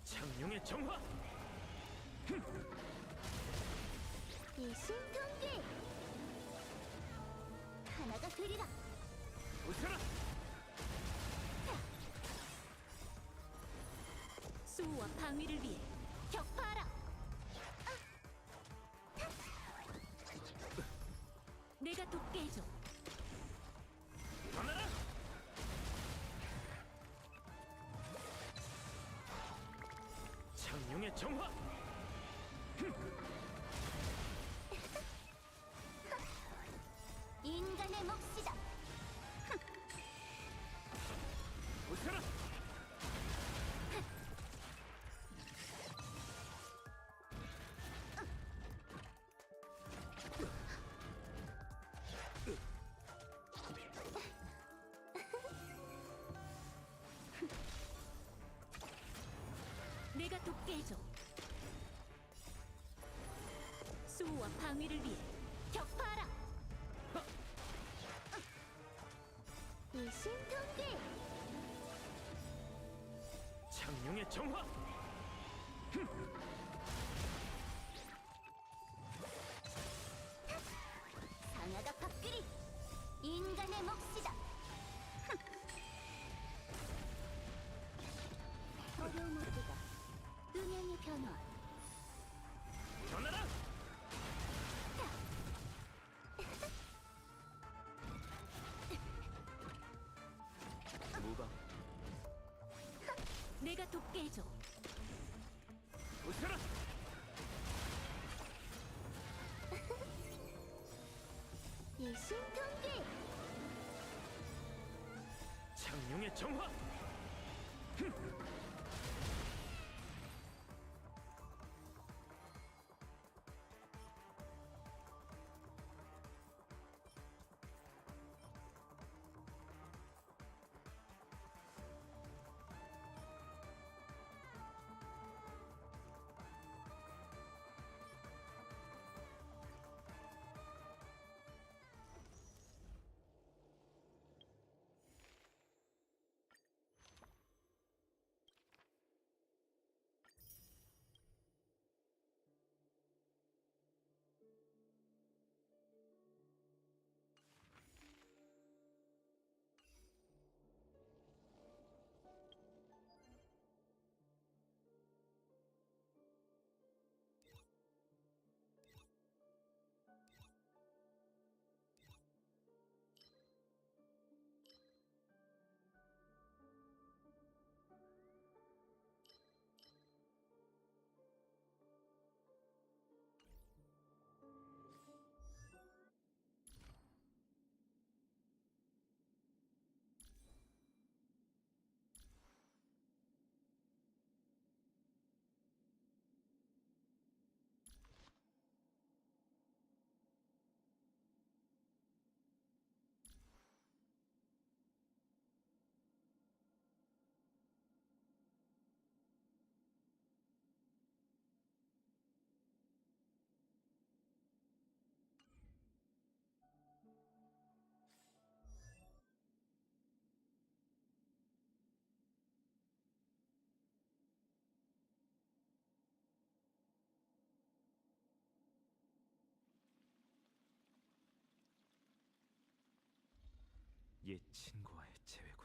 장룡의 정화! 일심동기 하나가 되리라. 웃어라! 수호와 방위를 위해 격파하라. 내가 돕게 해줘. 일어나라! 장룡의 정화! 인간의 몫이다. 웃어라! 내가 돕게 해줘. 수호와 방위를 위해 격파하라. 일심동기 장룡의 정화! 상하가 밥그리 인간의 몫이다. 어려움 모두가 음향의 변화. 일어나라! 내가 돕게 해줘. 웃어라! 일심동기. 창룡의 정화! 옛 친구와의 재회군.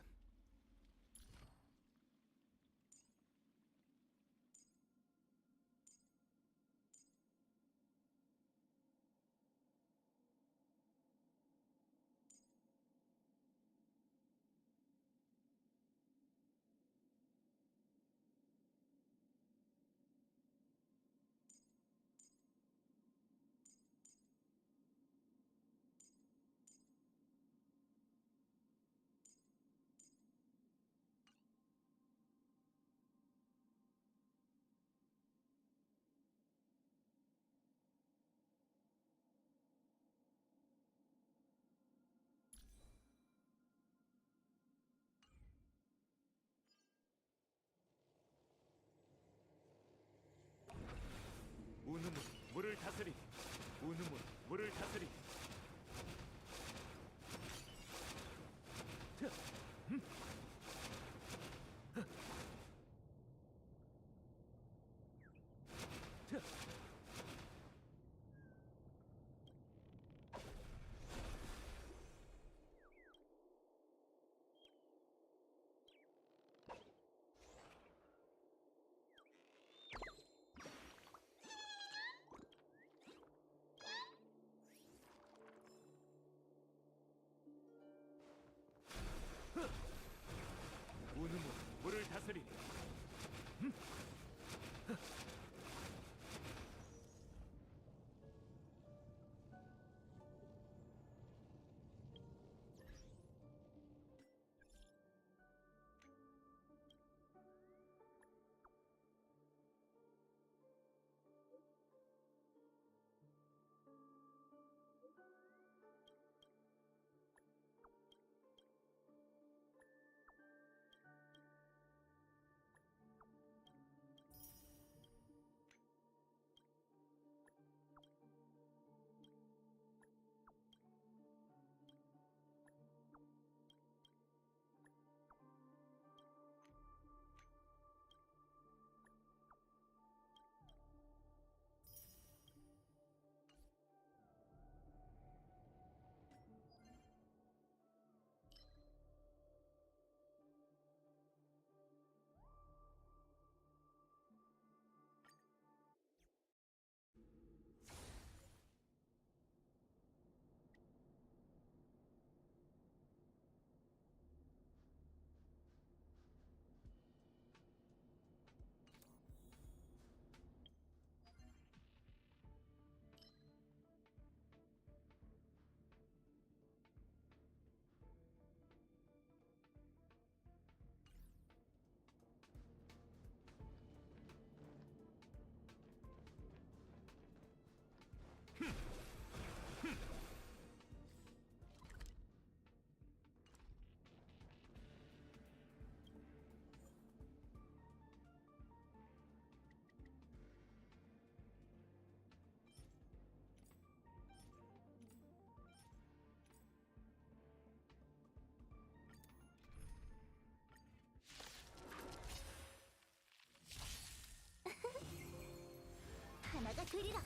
그리라.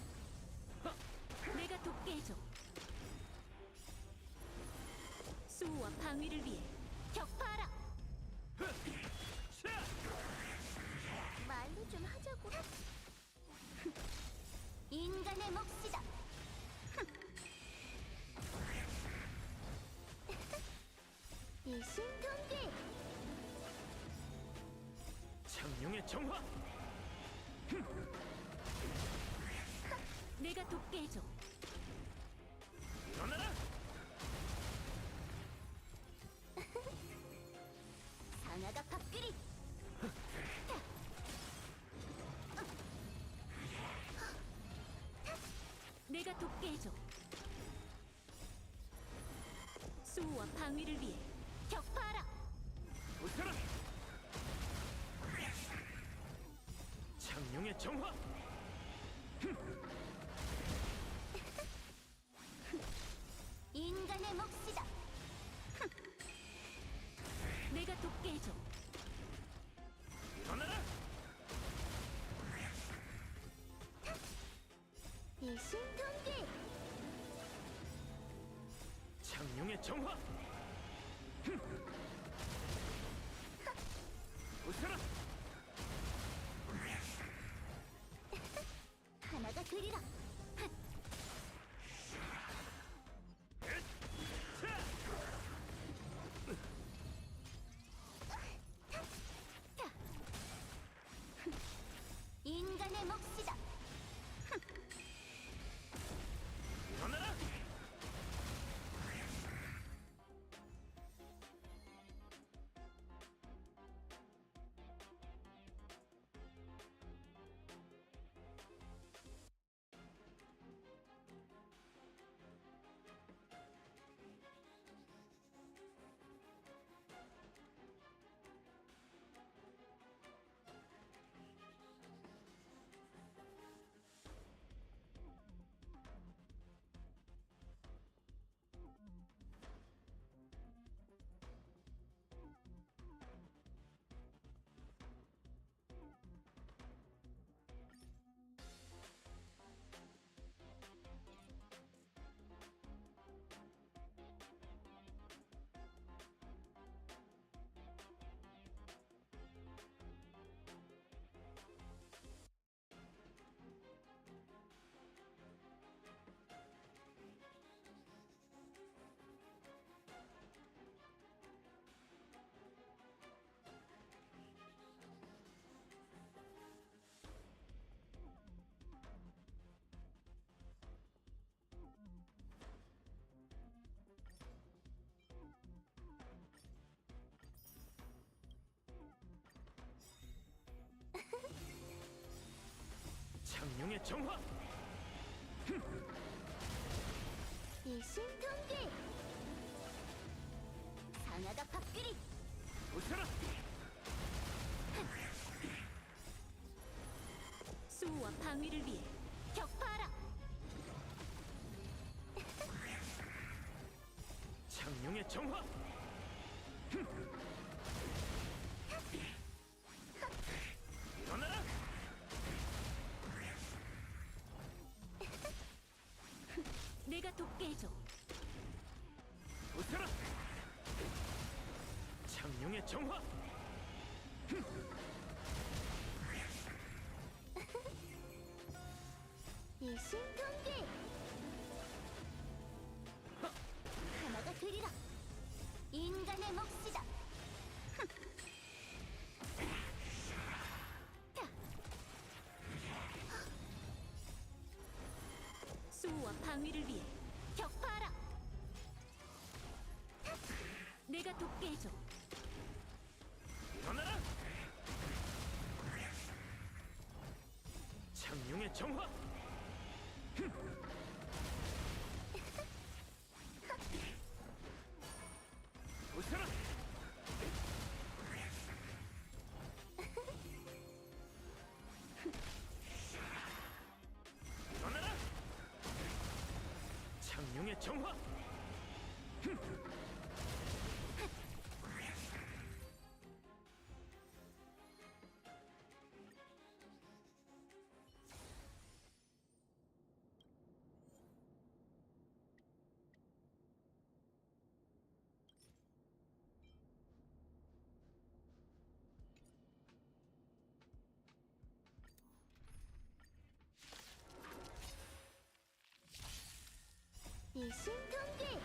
내가 돕게 해줘. 수호와 방위를 위해 격파하라. 말로 좀 하자고. 인간의 몫이다. 일심동기. 창룡의 정화. 내가 돕게 해줘. 일어나라. 상아가 밥그리. 내가 돕게 해줘. 수호와 방위를 위해 격파하라. 웃어라. 창룡의 정화. 인간의 몫이다. 내가 돕게 해줘. 일어나라. 일심동기. 창룡의 정화. 웃어라. 하나가 그리라. 인간의 몫이다. 일어나라. 창룡의 정화. 일심동기. 상아가 밥그리. 웃어라. 수호와 방위를 위해 격파하라. 창룡의 정화. 일어나라. 내가 돕게 해줘. 웃어라. 창룡의 정화. 일심동기. 하나가 그리라. 인간의 몫이다. 수호와 방위를 위해 격파하라. 내가 돕게 해줘. 일어나라. 창룡의 정화. 웃어라. 일어나라. 창룡의 정화. 일심동기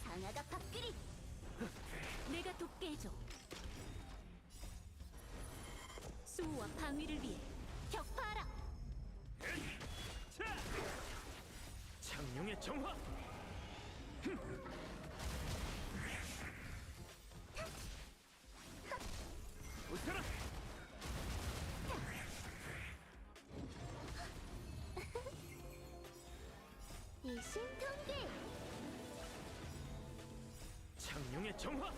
상아가 밥그리 내가 돕게 해줘. 수호와 방위를 위해 격파하라. 자! 창룡의 정화! 웃어라! 일심동기 창룡의 정화!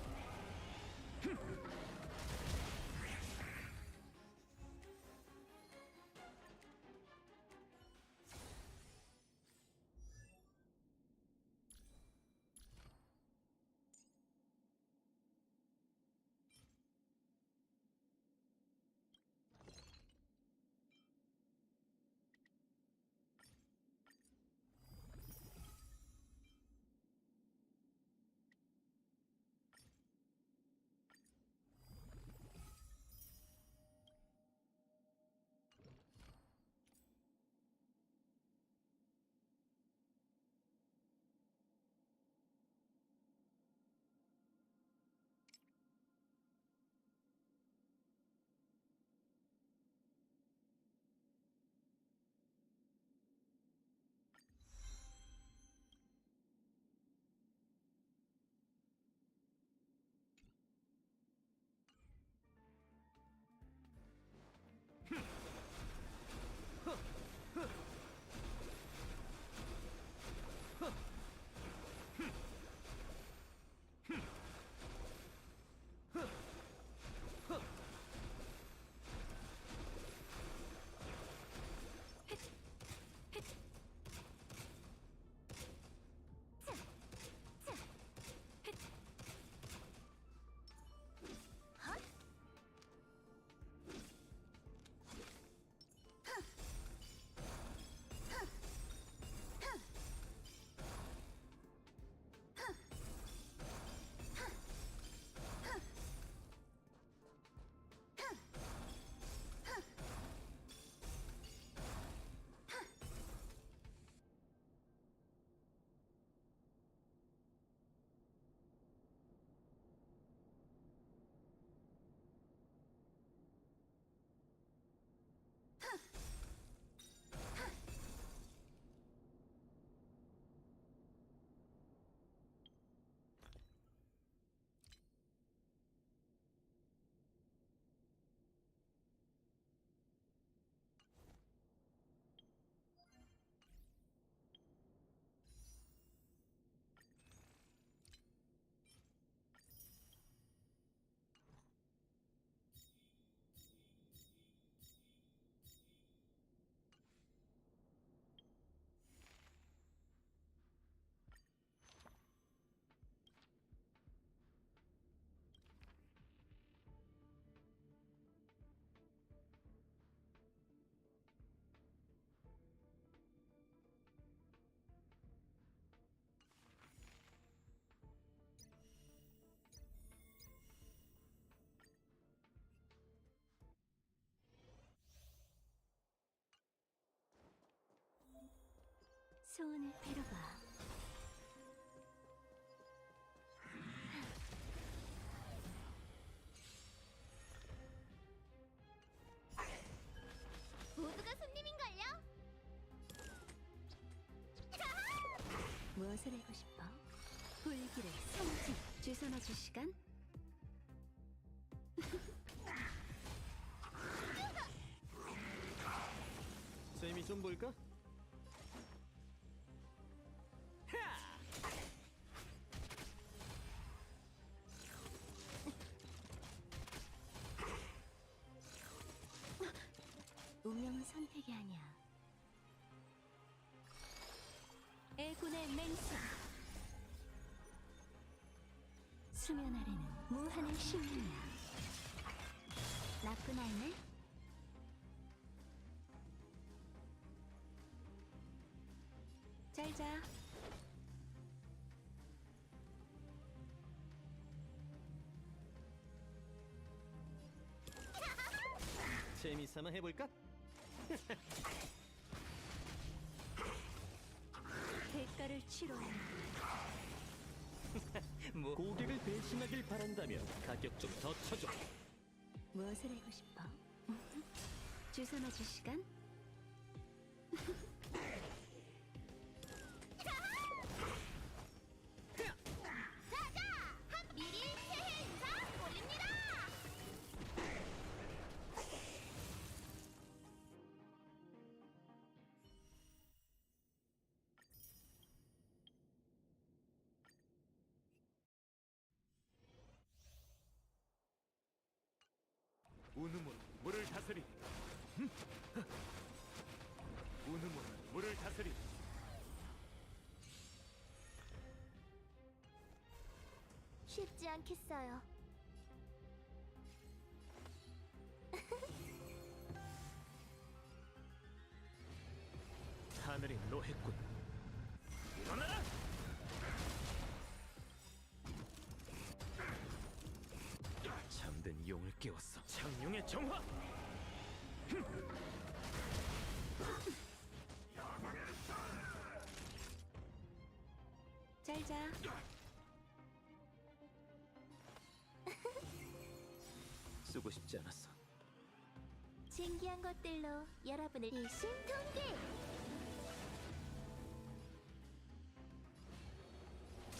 소원을 빌어봐. 모두가 손님인걸요? 무엇을 하고 싶어? 불길의 성지 주소 맞출 시간? 재미 좀 볼까? 운명은 선택이 아니야. 애군의 맹세. 수면 아래는 무한의 신명이야. 나쁜 아이네. 잘 자. 재미삼아 해볼까? 대가를 치러야 고객을 배신하길 바란다면 가격 좀 더 쳐줘. 무엇을 하고 싶어? 주소 맞을 시간? 미리 새해 인사 올립니다. 우누문 물을 다스리. 우누문 물을 다스리. 쉽지 않겠어요. 하늘이 노했군. 일어나라! 잠든 용을 깨웠어. 창룡의 정화! 잘 자. 쓰고 싶지 않았어. 신기한 것들로 여러분을 일심동기.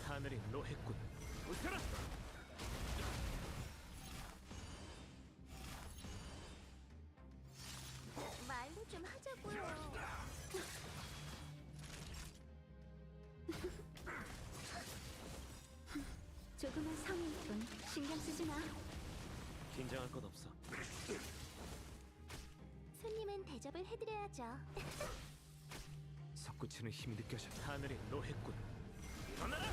하늘이 노했군. 웃어라! 말로 좀 하자고요. 조그만 성의일 뿐 신경 쓰지 마. 긴장할 것 없어. 손님은 대접을 해드려야죠. 솟구치는 힘이 느껴져. 하늘이 노했군. 일어나라!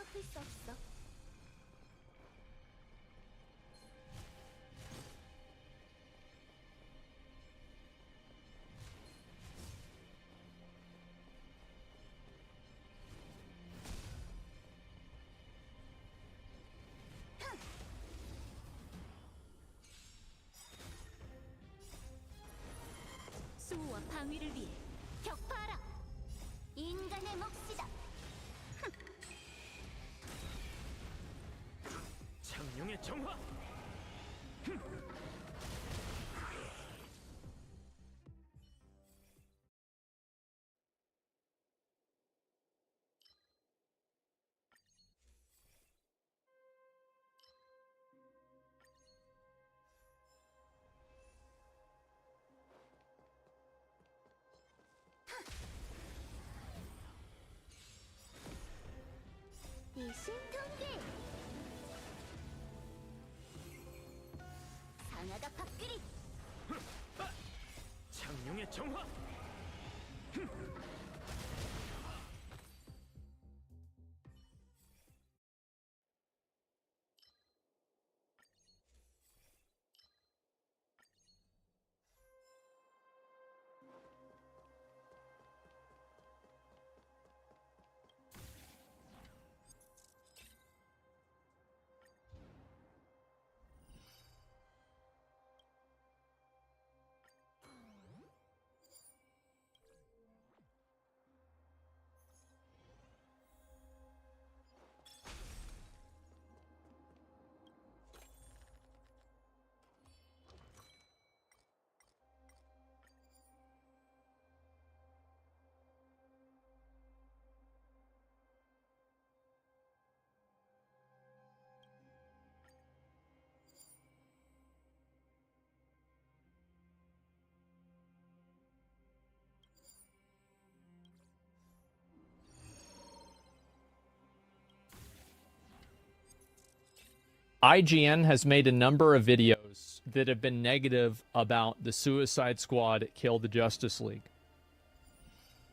따라붙을 수 없어. 수호와 방위를 위해 격파하라. 인간의 몫이다. 창룡의 정화. 일심통계. 상하다 밥그리. 창룡의 정화. IGN has made a number of videos that have been negative about the Suicide Squad Kill the Justice League.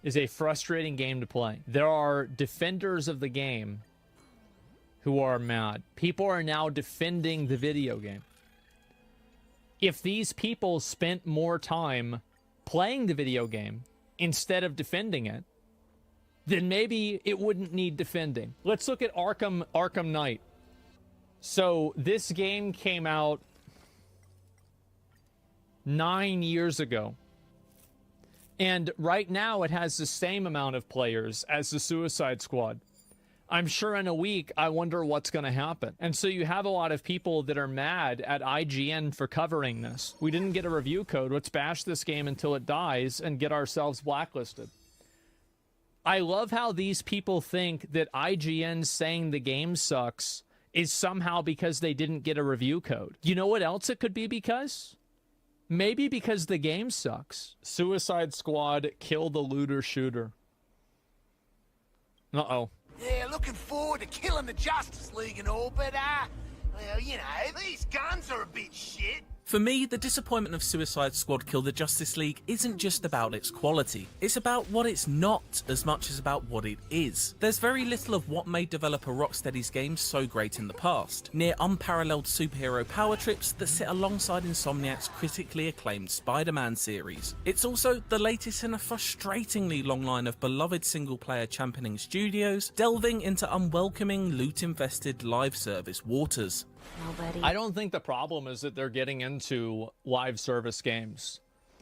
It's a frustrating game to play. There are defenders of the game who are mad. People are now defending the video game. If these people spent more time playing the video game instead of defending it, then maybe it wouldn't need defending. Let's look at Arkham Knight. So this game came out 9 years ago. And right now it has the same amount of players as the Suicide Squad. I'm sure in a week, I wonder what's going to happen. And so you have a lot of people that are mad at IGN for covering this. We didn't get a review code. Let's bash this game until it dies and get ourselves blacklisted. I love how these people think that IGN saying the game sucks is somehow because they didn't get a review code. You know what else it could be because? Maybe because the game sucks. Suicide Squad Kill the Looter Shooter. Uh-oh. Yeah, looking forward to killing the Justice League and all, but, well, you know, these guns are a bit shit. For me, the disappointment of Suicide Squad Kill the Justice League isn't just about its quality, it's about what it's not as much as about what it is. There's very little of what made developer Rocksteady's games so great in the past, near unparalleled superhero power trips that sit alongside Insomniac's critically acclaimed Spider-Man series. It's also the latest in a frustratingly long line of beloved single-player championing studios, delving into unwelcoming, loot-infested live service waters. nobody. I don't think the problem is that they're getting into live service games.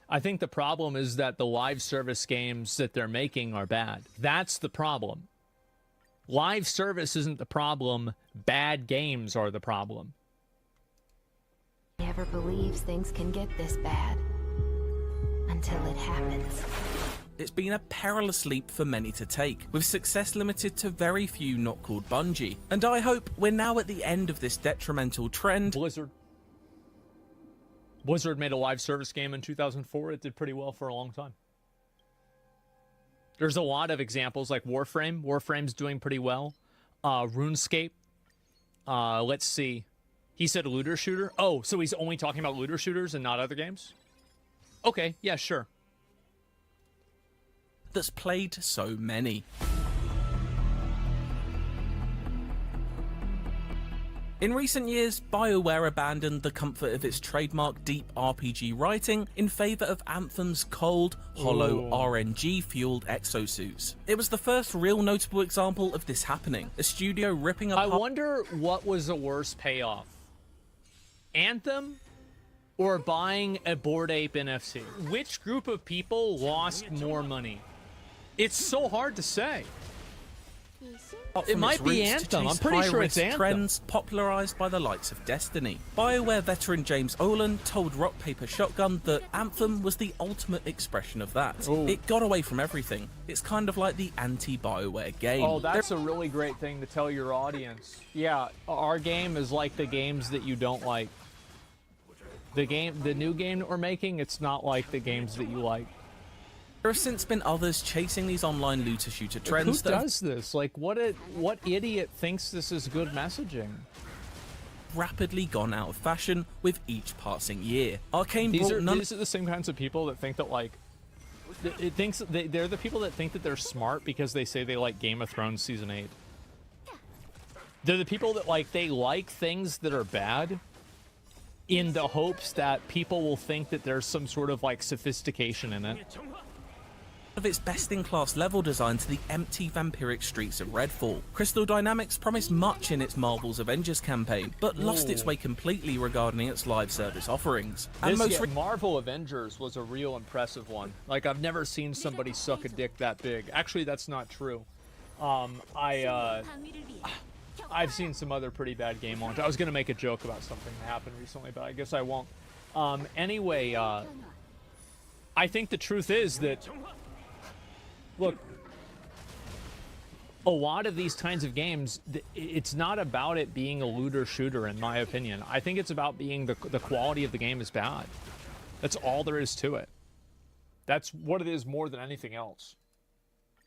I think the problem is that the live service games that they're making are bad. That's the problem. Live service isn't the problem. Bad games are the problem. Never believes things can get this bad until it happens. It's been a perilous leap for many to take, with success limited to very few not called Bungie, and I hope we're now at the end of this detrimental trend. Blizzard made a live service game in 2004. It did pretty well for a long time. There's a lot of examples like Warframe. Warframe's doing pretty well. RuneScape. Let's see. He said looter shooter. Oh, so he's only talking about looter shooters and not other games? Okay, yeah, sure. That's played so many. In recent years, BioWare abandoned the comfort of its trademark deep RPG writing in favour of Anthem's cold, hollow, RNG-fueled exosuits. It was the first real notable example of this happening, a studio ripping apart— I wonder what was the worst payoff. Anthem or buying a Bored Ape NFC? Which group of people lost more money? It's so hard to say. It might be Anthem. I'm pretty sure it's Anthem. Trends popularized by the likes of Destiny. BioWare veteran James Olan told Rock Paper Shotgun that Anthem was the ultimate expression of that. Ooh. It got away from everything. It's kind of like the anti-BioWare game. Oh, that's a really great thing to tell your audience. Yeah, our game is like the games that you don't like. The new game that we're making, it's not like the games that you like. There have since been others chasing these online looter-shooter trends. Who does this? Like, what idiot thinks this is good messaging? Rapidly gone out of fashion with each passing year. Arcane These brought are the same kinds of people that think that, like, they're the people that think that they're smart because they say they like Game of Thrones Season 8. They're the people that, like, they like things that are bad in the hopes that people will think that there's some sort of, like, sophistication in it. Of its best-in-class level design to the empty vampiric streets of Redfall. Crystal Dynamics promised much in its Marvel's Avengers campaign, but lost its way completely regarding its live service offerings. And Marvel Avengers was a real impressive one. Like, I've never seen somebody suck a dick that big. Actually, that's not true. I've seen some other pretty bad game launch. I was gonna make a joke about something that happened recently, but I guess I won't. Anyway, I think the truth is that, look, a lot of these kinds of games, it's not about it being a looter shooter, in my opinion. I think it's about being the quality of the game is bad. That's all there is to it. That's what it is more than anything else.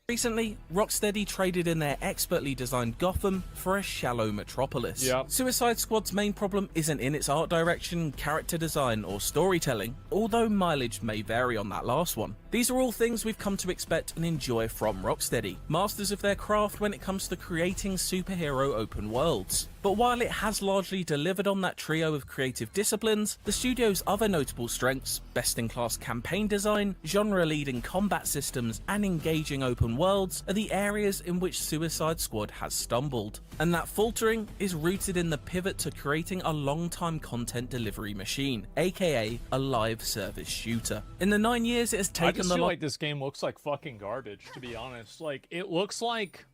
Recently, Rocksteady traded in their expertly designed Gotham for a shallow metropolis. Yep. Suicide Squad's main problem isn't in its art direction, character design, or storytelling, although mileage may vary on that last one. These are all things we've come to expect and enjoy from Rocksteady, masters of their craft when it comes to creating superhero open worlds. But while it has largely delivered on that trio of creative disciplines, the studio's other notable strengths, best-in-class campaign design, genre-leading combat systems, and engaging open worlds, are the areas in which Suicide Squad has stumbled. And that faltering is rooted in the pivot to creating a long-time content delivery machine, aka a live service shooter. In the 9 years it has taken I just feel like this game looks like fucking garbage, to be honest. Like, it looks like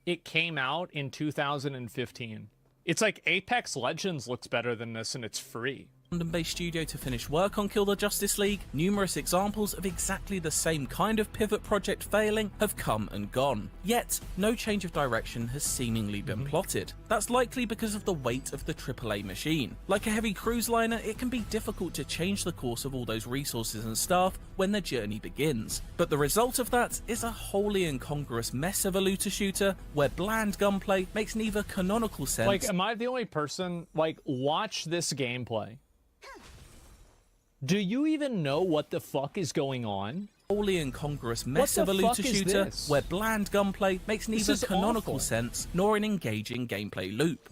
it came out in 2015. It's like Apex Legends looks better than this, and it's free. London-based studio to finish work on Kill the Justice League, numerous examples of exactly the same kind of pivot project failing have come and gone. Yet, no change of direction has seemingly been plotted. That's likely because of the weight of the AAA machine. Like a heavy cruise liner, it can be difficult to change the course of all those resources and staff when the journey begins. But the result of that is a wholly incongruous mess of a looter shooter, where bland gunplay makes neither canonical sense— Like, am I the only person? Like, watch this gameplay. Do you even know what the fuck is going on? Wholly incongruous mess of a looter shooter where bland gunplay makes neither canonical sense nor an engaging gameplay loop.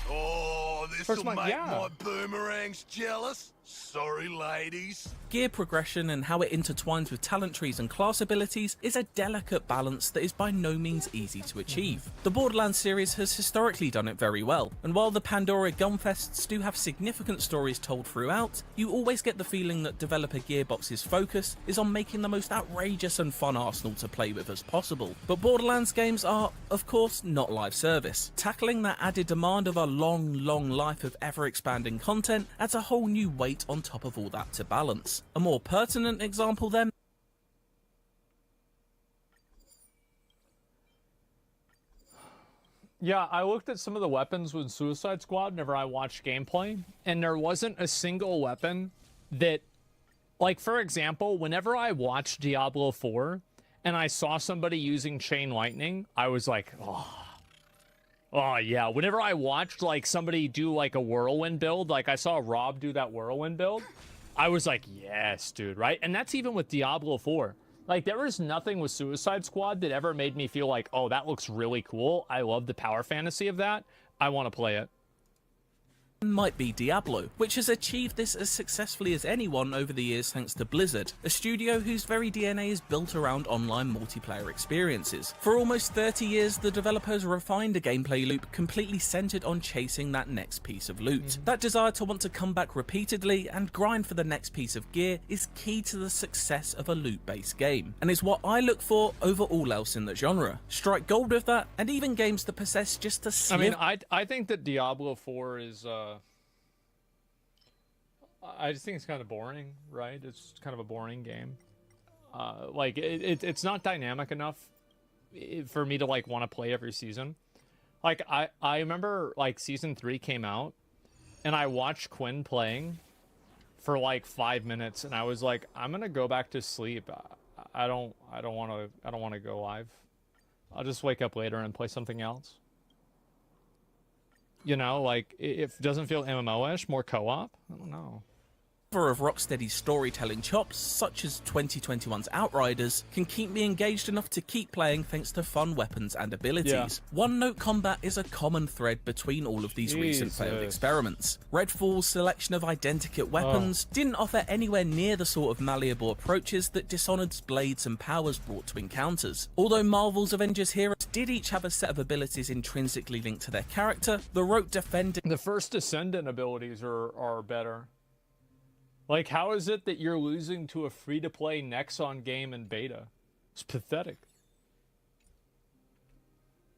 Oh, this'll make my boomerangs jealous. Sorry, ladies. Gear progression and how it intertwines with talent trees and class abilities is a delicate balance that is by no means easy to achieve. The Borderlands series has historically done it very well, and while the Pandora Gunfests do have significant stories told throughout, you always get the feeling that developer Gearbox's focus is on making the most outrageous and fun arsenal to play with as possible. But Borderlands games are, of course, not live service. Tackling that added demand of a long life of ever-expanding content adds a whole new weight on top of all that to balance. A more pertinent example then— Yeah, I looked at some of the weapons with Suicide Squad whenever I watched gameplay, and there wasn't a single weapon that, like, for example, whenever I watched Diablo 4 and I saw somebody using Chain Lightning, I was like, oh yeah. Whenever I watched, like, somebody do, like, a whirlwind build, like I saw Rob do that whirlwind build, I was like, yes, dude, right? And that's even with Diablo 4. Like, there was nothing with Suicide Squad that ever made me feel like, oh, that looks really cool. I love the power fantasy of that. I want to play it. Might be Diablo, which has achieved this as successfully as anyone over the years thanks to Blizzard, a studio whose very DNA is built around online multiplayer experiences. For almost 30 years, the developers refined a gameplay loop completely centered on chasing that next piece of loot. That desire to want to come back repeatedly and grind for the next piece of gear is key to the success of a loot-based game, and is what I look for over all else in the genre. Strike gold with that, and even games that possess just a sliver. I mean, I think that Diablo 4 is I just think it's kind of boring, right? It's kind of a boring game. Like it's not dynamic enough for me to like want to play every season. Like I remember like season 3 came out, and I watched Quinn playing for like 5 minutes, and I was like, I'm gonna go back to sleep. I don't want to go live. I'll just wake up later and play something else. You know, like it doesn't feel MMO-ish, more co-op. I don't know. Of Rocksteady's storytelling chops, such as 2021's Outriders, can keep me engaged enough to keep playing thanks to fun weapons and abilities. Yeah. One-note combat is a common thread between all of these recent failed experiments. Redfall's selection of identikit weapons didn't offer anywhere near the sort of malleable approaches that Dishonored's blades and powers brought to encounters. Although Marvel's Avengers heroes did each have a set of abilities intrinsically linked to their character, the rote defending... The first Descendant abilities are better. Like, how is it that you're losing to a free-to-play Nexon game in beta? It's pathetic.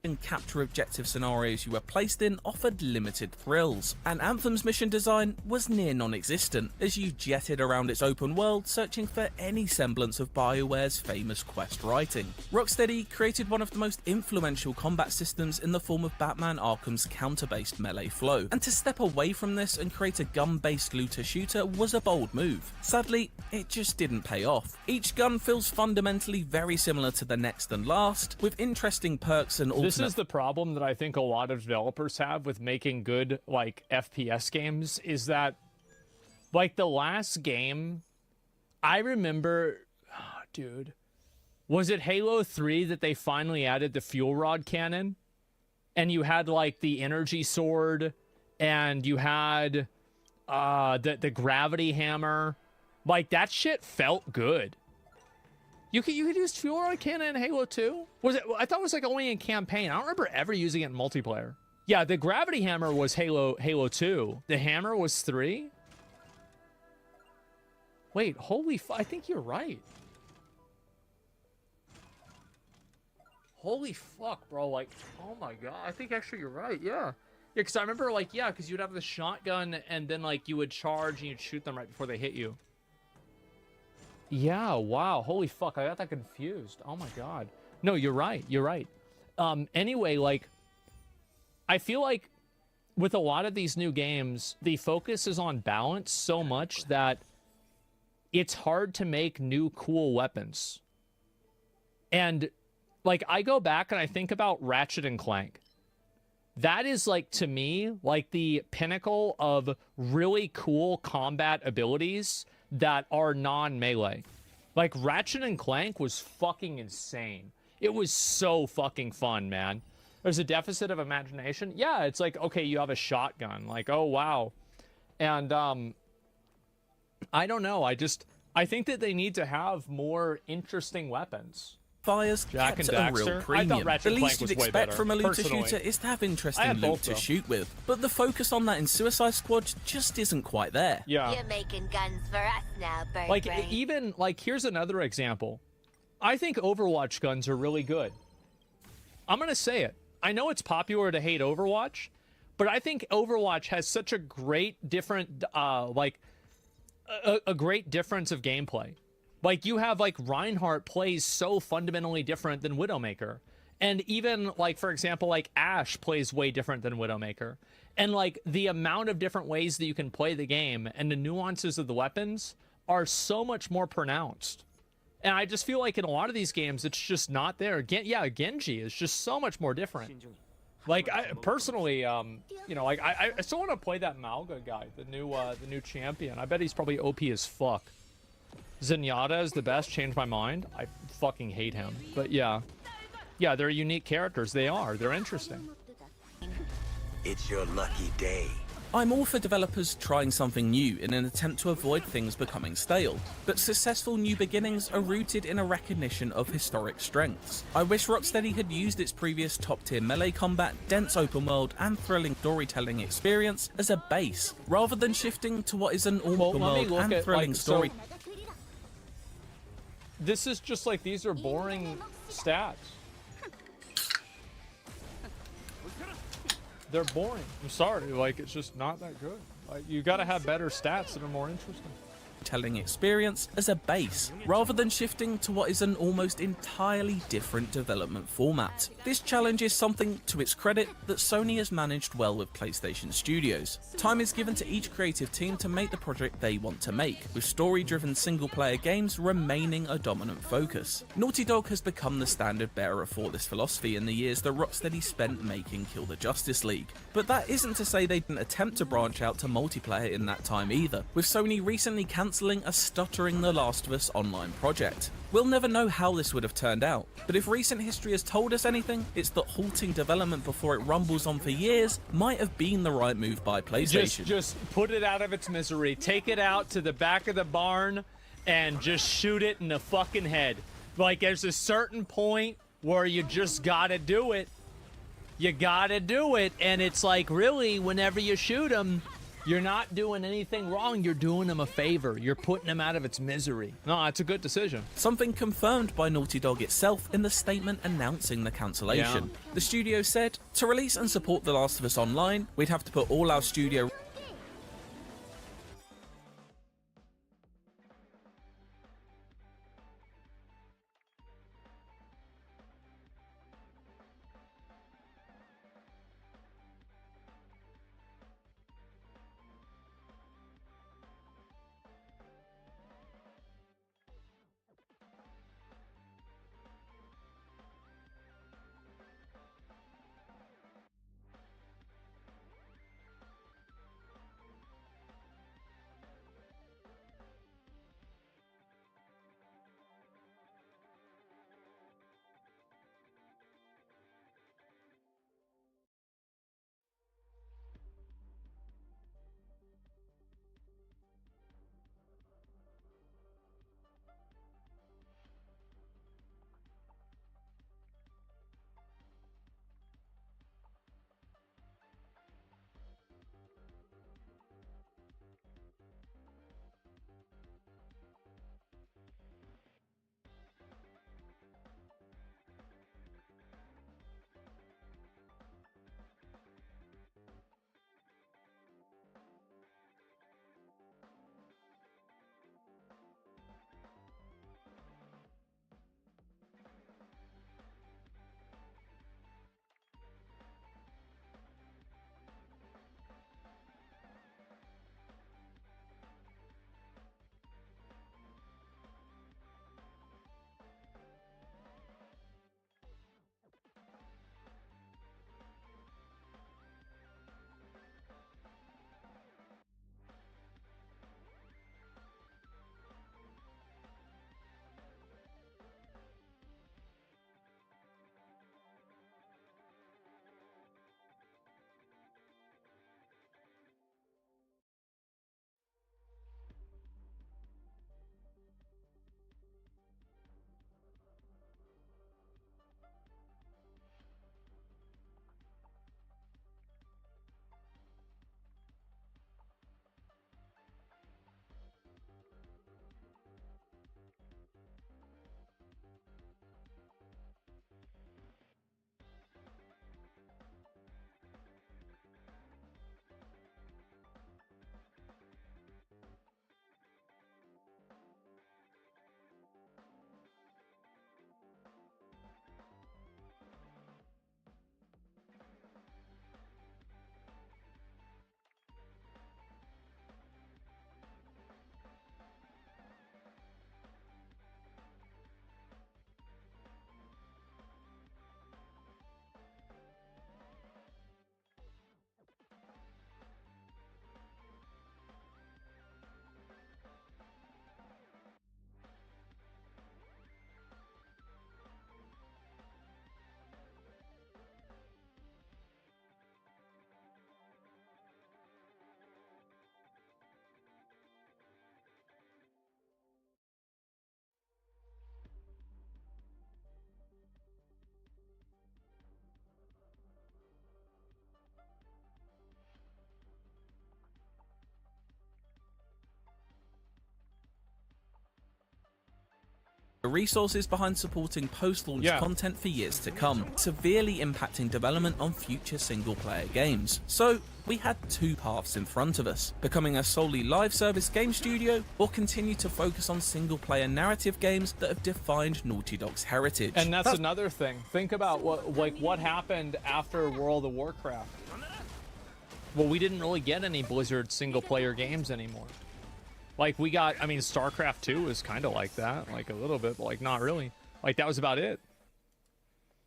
And capture objective scenarios you were placed in offered limited thrills, and Anthem's mission design was near non-existent as you jetted around its open world searching for any semblance of BioWare's famous quest writing. Rocksteady created one of the most influential combat systems in the form of Batman Arkham's counter-based melee flow, and to step away from this and create a gun-based looter-shooter was a bold move. Sadly, it just didn't pay off. Each gun feels fundamentally very similar to the next and last, with interesting perks and alternate... This is the problem that I think a lot of developers have with making good, like, FPS games, is that, like, the last game, I remember, oh, dude, was it Halo 3 that they finally added the fuel rod cannon? And you had, like, the energy sword, and you had the gravity hammer. Like, that shit felt good. You could use fuel rod cannon in Halo 2? Was it? I thought it was like only in campaign. I don't remember ever using it in multiplayer. Yeah, the gravity hammer was Halo 2. The hammer was 3. Wait, holy I think you're right. Holy fuck, bro. Like, oh my god. I think actually you're right. Yeah. Yeah, because I remember, like, yeah, because you'd have the shotgun and then, like, you would charge and you'd shoot them right before they hit you. Yeah, wow. Holy fuck, I got that confused. Oh my god. No, you're right. You're right. Anyway, like, I feel like with a lot of these new games, the focus is on balance so much that it's hard to make new cool weapons. And, like, I go back and I think about Ratchet and Clank. That is, like, to me, like, the pinnacle of really cool combat abilities that are non-melee. Like, Ratchet and Clank was fucking insane. It was so fucking fun, man. There's a deficit of imagination. Yeah, it's like, okay, you have a shotgun. Like, oh, wow. And, I don't know. I think that they need to have more interesting weapons. Fires Jack kept and at a Daxter. real premium. The least you'd expect from a looter shooter is to have interesting loot to shoot with, but the focus on that in Suicide Squad just isn't quite there. Yeah. You're making guns for us now, bird Like, brain. even, like, here's another example. I think Overwatch guns are really good. I'm gonna say it. I know it's popular to hate Overwatch, but I think Overwatch has such a great different, like, a great difference of gameplay. Like, you have, like, Reinhardt plays so fundamentally different than Widowmaker. And even, like, for example, like, Ashe plays way different than Widowmaker. And, like, the amount of different ways that you can play the game and the nuances of the weapons are so much more pronounced. And I just feel like in a lot of these games, it's just not there. Genji is just so much more different. Like, I personally, you know, like, I still want to play that Malga guy, the new champion. I bet he's probably OP as fuck. Zenyatta is the best. Changed my mind. I fucking hate him. But yeah. Yeah, they're unique characters. They are. They're interesting. it's your lucky day. I'm all for developers trying something new in an attempt to avoid things becoming stale, but successful new beginnings are rooted in a recognition of historic strengths. I wish Rocksteady had used its previous top-tier melee combat, dense open world, and thrilling storytelling experience as a base, rather than shifting to what is an open world and thrilling story. This is just like, these are boring stats. They're boring. I'm sorry, like, it's just not that good. Like, you gotta have better stats that are more interesting. Telling experience as a base, rather than shifting to what is an almost entirely different development format. This challenge is something, to its credit, that Sony has managed well with PlayStation Studios. Time is given to each creative team to make the project they want to make, with story-driven single-player games remaining a dominant focus. Naughty Dog has become the standard bearer for this philosophy in the years that Rocksteady spent making Kill the Justice League. But that isn't to say they didn't attempt to branch out to multiplayer in that time either, with Sony recently cancelling a stuttering The Last of Us Online project. We'll never know how this would have turned out, but if recent history has told us anything, it's that halting development before it rumbles on for years might have been the right move by PlayStation. Just put it out of its misery. Take it out to the back of the barn and just shoot it in the fucking head. Like, there's a certain point where you just gotta do it. You gotta do it, and it's like, really, whenever you shoot them, you're not doing anything wrong. You're doing him a favor. You're putting him out of its misery. No, it's a good decision. Something confirmed by Naughty Dog itself in the statement announcing the cancellation. Yeah. The studio said, to release and support The Last of Us Online, we'd have to put all our studio the resources behind supporting post-launch Yeah. content for years to come, severely impacting development on future single-player games. So, we had two paths in front of us: becoming a solely live service game studio, or continue to focus on single-player narrative games that have defined Naughty Dog's heritage. And that's another thing. Think about what happened after World of Warcraft. Well, we didn't really get any Blizzard single-player games anymore. Like, we got, I mean, StarCraft 2 was kind of like that, like a little bit, but like not really. Like, that was about it.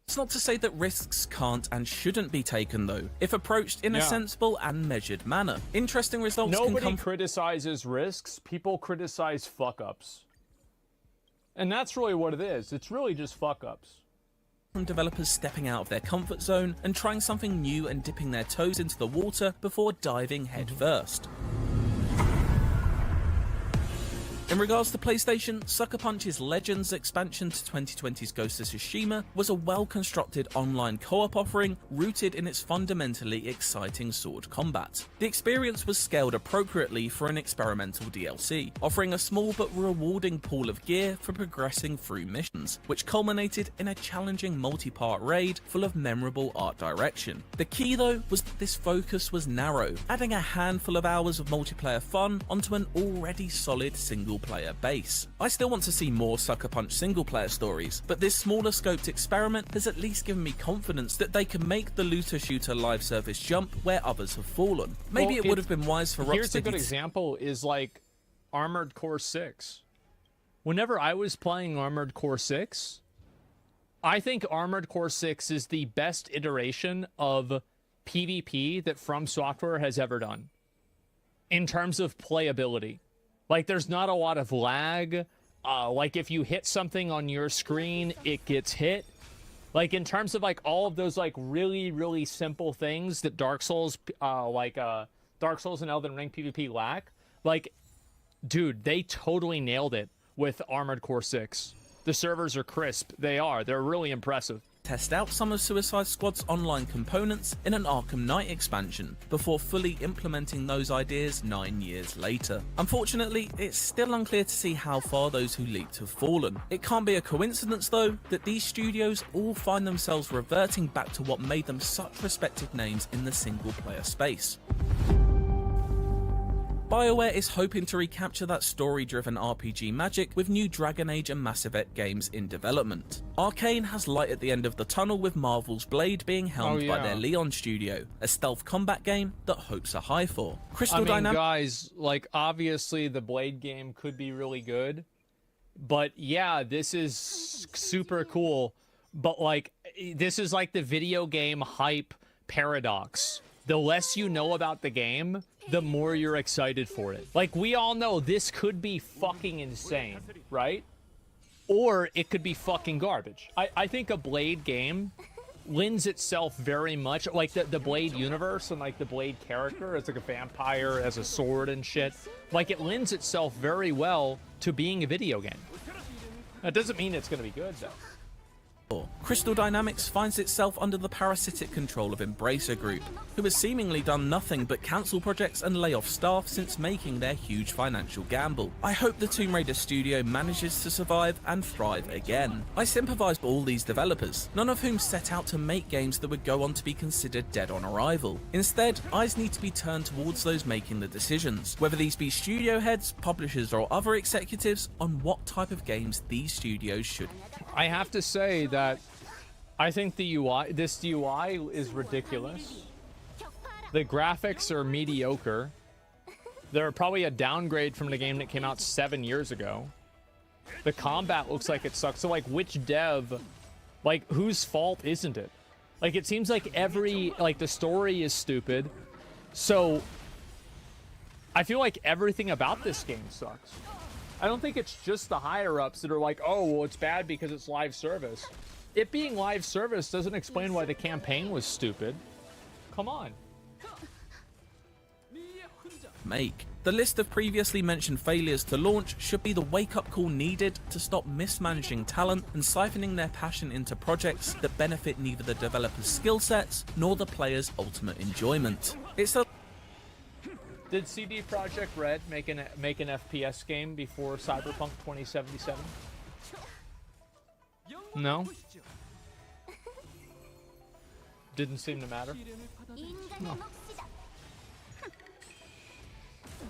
It's not to say that risks can't and shouldn't be taken, though, if approached in a sensible and measured manner. Interesting results can Nobody come criticizes risks, people criticize fuck-ups. And that's really what it is. It's really just fuck-ups. from developers stepping out of their comfort zone and trying something new and dipping their toes into the water before diving headfirst. In regards to PlayStation, Sucker Punch's Legends expansion to 2020's Ghost of Tsushima was a well-constructed online co-op offering rooted in its fundamentally exciting sword combat. The experience was scaled appropriately for an experimental DLC, offering a small but rewarding pool of gear for progressing through missions, which culminated in a challenging multi-part raid full of memorable art direction. The key though was that this focus was narrow, adding a handful of hours of multiplayer fun onto an already solid single player base. I still want to see more Sucker Punch single player stories, but this smaller scoped experiment has at least given me confidence that they can make the looter shooter live service jump where others have fallen. Maybe it would have been wise for Rocksteady. Here's a good example is like Armored Core 6. Whenever I was playing Armored Core 6, I think Armored Core 6 is the best iteration of PvP that From Software has ever done in terms of playability. Like, there's not a lot of lag. Like, if you hit something on your screen, it gets hit. Like, in terms of, like, all of those, like, really, really simple things that Dark Souls and Elden Ring PvP lack. Like, dude, they totally nailed it with Armored Core 6. The servers are crisp. They're really impressive. Test out some of Suicide Squad's online components in an Arkham Knight expansion before fully implementing those ideas 9 years later. Unfortunately, it's still unclear to see how far those who leaped have fallen. It can't be a coincidence though that these studios all find themselves reverting back to what made them such respected names in the single player space. BioWare is hoping to recapture that story-driven RPG magic with new Dragon Age and Mass Effect games in development. Arcane has light at the end of the tunnel with Marvel's Blade being helmed by their Leon studio, a stealth combat game that hopes are high for. Guys, like, obviously the Blade game could be really good, but yeah, this is super cool, but like, this is like the video game hype paradox. The less you know about the game, the more you're excited for it. Like, we all know this could be fucking insane, right? Or it could be fucking garbage. I think a Blade game lends itself very much, like the Blade universe and like the Blade character as like a vampire, as a sword and shit. Like, it lends itself very well to being a video game. That doesn't mean it's gonna be good though. Crystal Dynamics finds itself under the parasitic control of Embracer Group, who has seemingly done nothing but cancel projects and lay off staff since making their huge financial gamble. I hope the Tomb Raider studio manages to survive and thrive again. I sympathise with all these developers, none of whom set out to make games that would go on to be considered dead on arrival. Instead, eyes need to be turned towards those making the decisions, whether these be studio heads, publishers or other executives, on what type of games these studios should. I have to say that I think this UI is ridiculous. The graphics are mediocre. They're probably a downgrade from the game that came out 7 years ago. The combat looks like it sucks. So, like, which dev, like, whose fault isn't it? Like, it seems like the story is stupid. So, I feel like everything about this game sucks. I don't think it's just the higher-ups that are like, oh, well, it's bad because it's live service. It being live service doesn't explain why the campaign was stupid. Come on. The list of previously mentioned failures to launch should be the wake-up call needed to stop mismanaging talent and siphoning their passion into projects that benefit neither the developers' skill sets nor the players' ultimate enjoyment. Did CD Projekt Red make an FPS game before Cyberpunk 2077? No? Didn't seem to matter.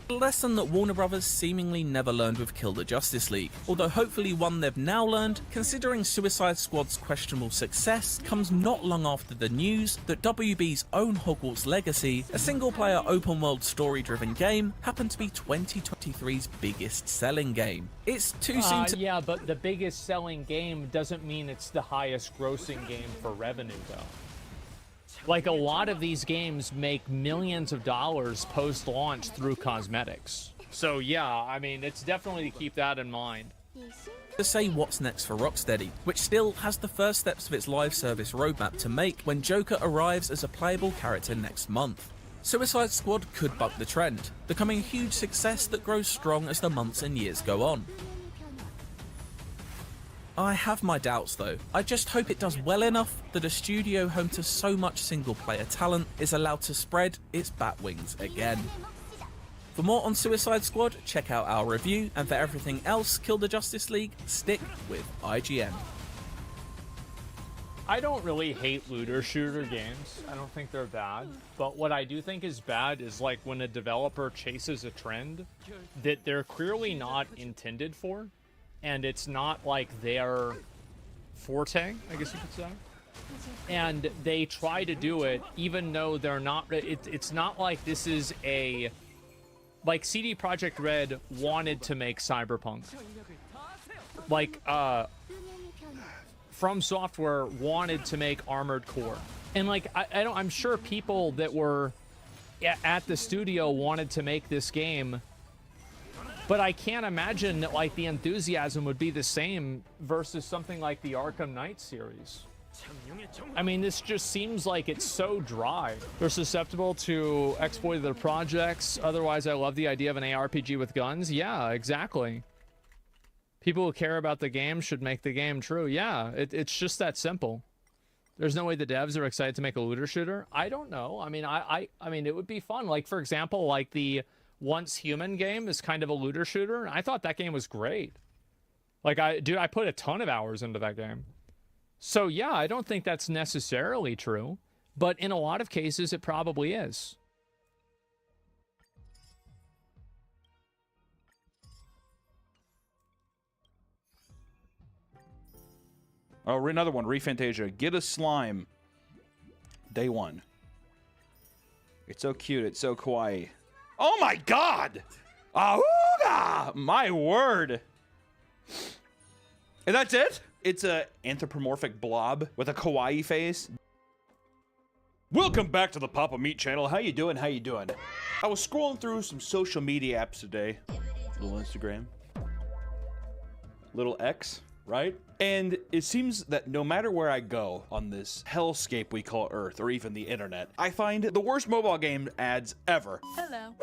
A lesson that Warner Brothers seemingly never learned with Kill the Justice League, although hopefully one they've now learned, considering Suicide Squad's questionable success comes not long after the news that WB's own Hogwarts Legacy, a single-player open-world story-driven game, happened to be 2023's biggest selling game. It's too soon to... Yeah, but the biggest selling game doesn't mean it's the highest grossing game for revenue, though. Like, a lot of these games make millions of dollars post-launch through cosmetics. So, yeah, I mean, it's definitely to keep that in mind. To say what's next for Rocksteady, which still has the first steps of its live service roadmap to make when Joker arrives as a playable character next month. Suicide Squad could buck the trend, becoming a huge success that grows strong as the months and years go on. I have my doubts though. I just hope it does well enough that a studio home to so much single player talent is allowed to spread its bat wings again. For more on Suicide Squad, check out our review, and for everything else Kill the Justice League, stick with IGN. I don't really hate looter shooter games. I don't think they're bad. But what I do think is bad is like when a developer chases a trend that they're clearly not intended for. And it's not like their forte, I guess you could say. And they try to do it even though they're not... It's not like this is a... Like, CD Projekt Red wanted to make Cyberpunk. Like, From Software wanted to make Armored Core. And, like, I'm sure people that were at the studio wanted to make this game... But I can't imagine that, like, the enthusiasm would be the same versus something like the Arkham Knight series. I mean, this just seems like it's so dry. They're susceptible to exploit their projects. Otherwise, I love the idea of an ARPG with guns. Yeah, exactly. People who care about the game should make the game true. Yeah, it's just that simple. There's no way the devs are excited to make a looter shooter. I don't know. I mean, I mean, it would be fun. Like, for example, like the Once Human game is kind of a looter shooter. I thought that game was great. Like, I put a ton of hours into that game. So yeah, I don't think that's necessarily true, but in a lot of cases it probably is. Oh, another one, Refantasia. Get a slime. Day one. It's so cute, it's so kawaii. Oh my god! Ahooga! My word! And that's it? It's a anthropomorphic blob with a kawaii face. Welcome back to the Papa Meat channel. How you doing? How you doing? I was scrolling through some social media apps today. Little Instagram. Little X, right? And it seems that no matter where I go on this hellscape we call Earth, or even the internet, I find the worst mobile game ads ever. Hello.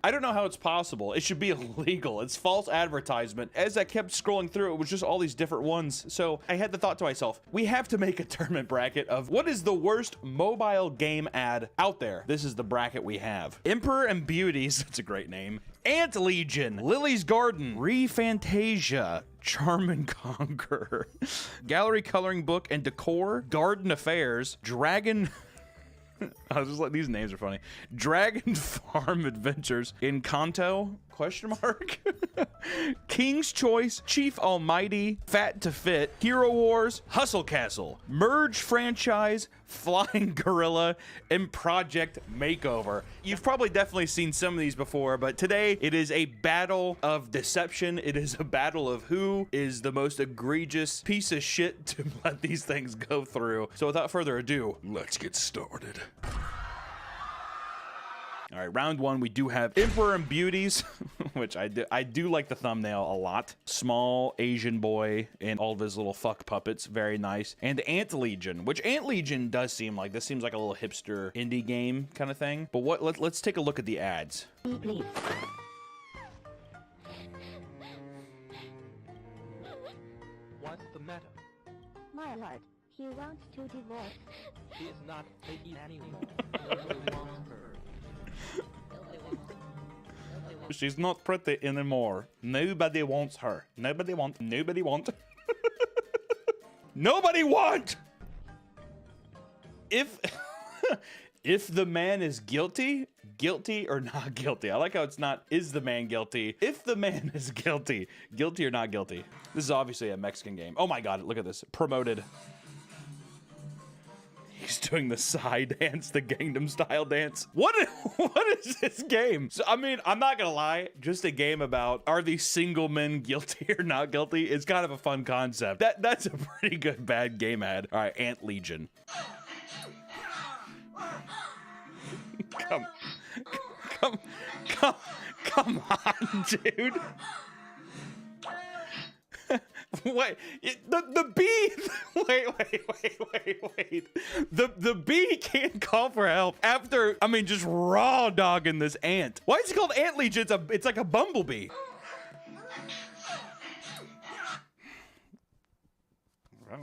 I don't know how it's possible. It should be illegal. It's false advertisement. As I kept scrolling through, it was just all these different ones. So I had the thought to myself, we have to make a tournament bracket of what is the worst mobile game ad out there. This is the bracket we have. Emperor and Beauties, that's a great name. Ant Legion, Lily's Garden, Refantasia, Charm and Conquer, Gallery Coloring Book and Decor, Garden Affairs, Dragon... I was just like, these names are funny. Dragon Farm Adventures, Encanto, question mark? King's Choice, Chief Almighty, Fat to Fit, Hero Wars, Hustle Castle, Merge Franchise, Flying Gorilla, and Project Makeover. You've probably definitely seen some of these before, but today it is a battle of deception. It is a battle of who is the most egregious piece of shit to let these things go through. So without further ado, let's get started. All right, round one, we do have Emperor and Beauties, which I do like the thumbnail a lot. Small Asian boy and all of his little fuck puppets, very nice. And Ant Legion, which Ant Legion does seem like, this seems like a little hipster indie game kind of thing. But let's take a look at the ads. What's the matter? My lord, he wants to divorce. She is not taking anymore. Nobody wants her. She's not pretty anymore. Nobody wants her. Nobody wants. Nobody want. If if the man is guilty or not guilty. I like how it's not is the man guilty. If the man is guilty or not guilty. This is obviously a Mexican game. Oh my god, look at this. Promoted. He's doing the side dance, the Gangnam Style dance. What is this game? So, I mean, I'm not gonna lie, just a game about are these single men guilty or not guilty is kind of a fun concept. That's a pretty good bad game ad. All right, Ant Legion. Come on, dude. Wait, the bee. Wait. The bee can't call for help after, I mean, just raw dogging this ant. Why is it called Ant Legion? It's like a bumblebee. I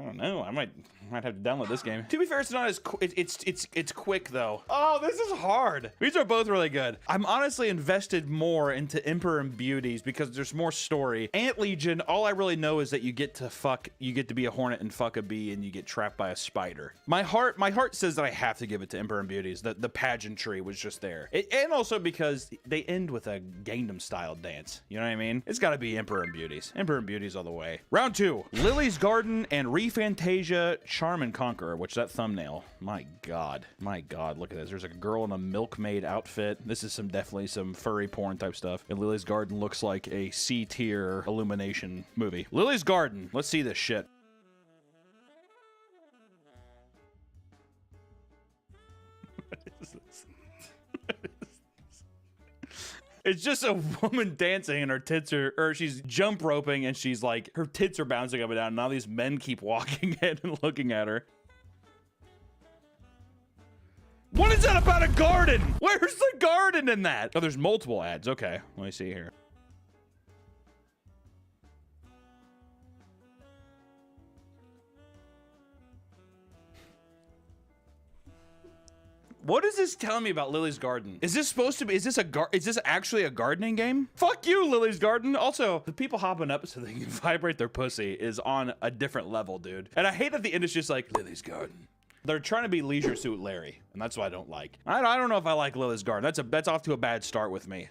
don't know. I might have to download this game. To be fair, it's not as it's quick though. Oh, this is hard. These are both really good. I'm honestly invested more into Emperor and Beauties because there's more story. Ant Legion, all I really know is that you get to be a hornet and fuck a bee and you get trapped by a spider. My heart says that I have to give it to Emperor and Beauties. The pageantry was just there. And also because they end with a Gangnam Style dance. You know what I mean? It's got to be Emperor and Beauties. Emperor and Beauties all the way. Round 2. Lily's Garden and Refantasia Charm and Conqueror, which that thumbnail, my god, look at this. There's a girl in a milkmaid outfit. This is definitely some furry porn type stuff. And Lily's Garden looks like a C-tier Illumination movie. Lily's Garden, let's see this shit. What is this? It's just a woman dancing and her tits are, or she's jump roping and she's like, her tits are bouncing up and down. And now these men keep walking in and looking at her. What is that about a garden? Where's the garden in that? Oh, there's multiple ads. Okay, let me see here. What is this telling me about Lily's Garden? Is this supposed to be, is this actually a gardening game? Fuck you, Lily's Garden. Also, the people hopping up so they can vibrate their pussy is on a different level, dude. And I hate that the industry's like, Lily's Garden. They're trying to be Leisure Suit Larry, and that's what I don't like. I don't know if I like Lily's Garden. That's off to a bad start with me.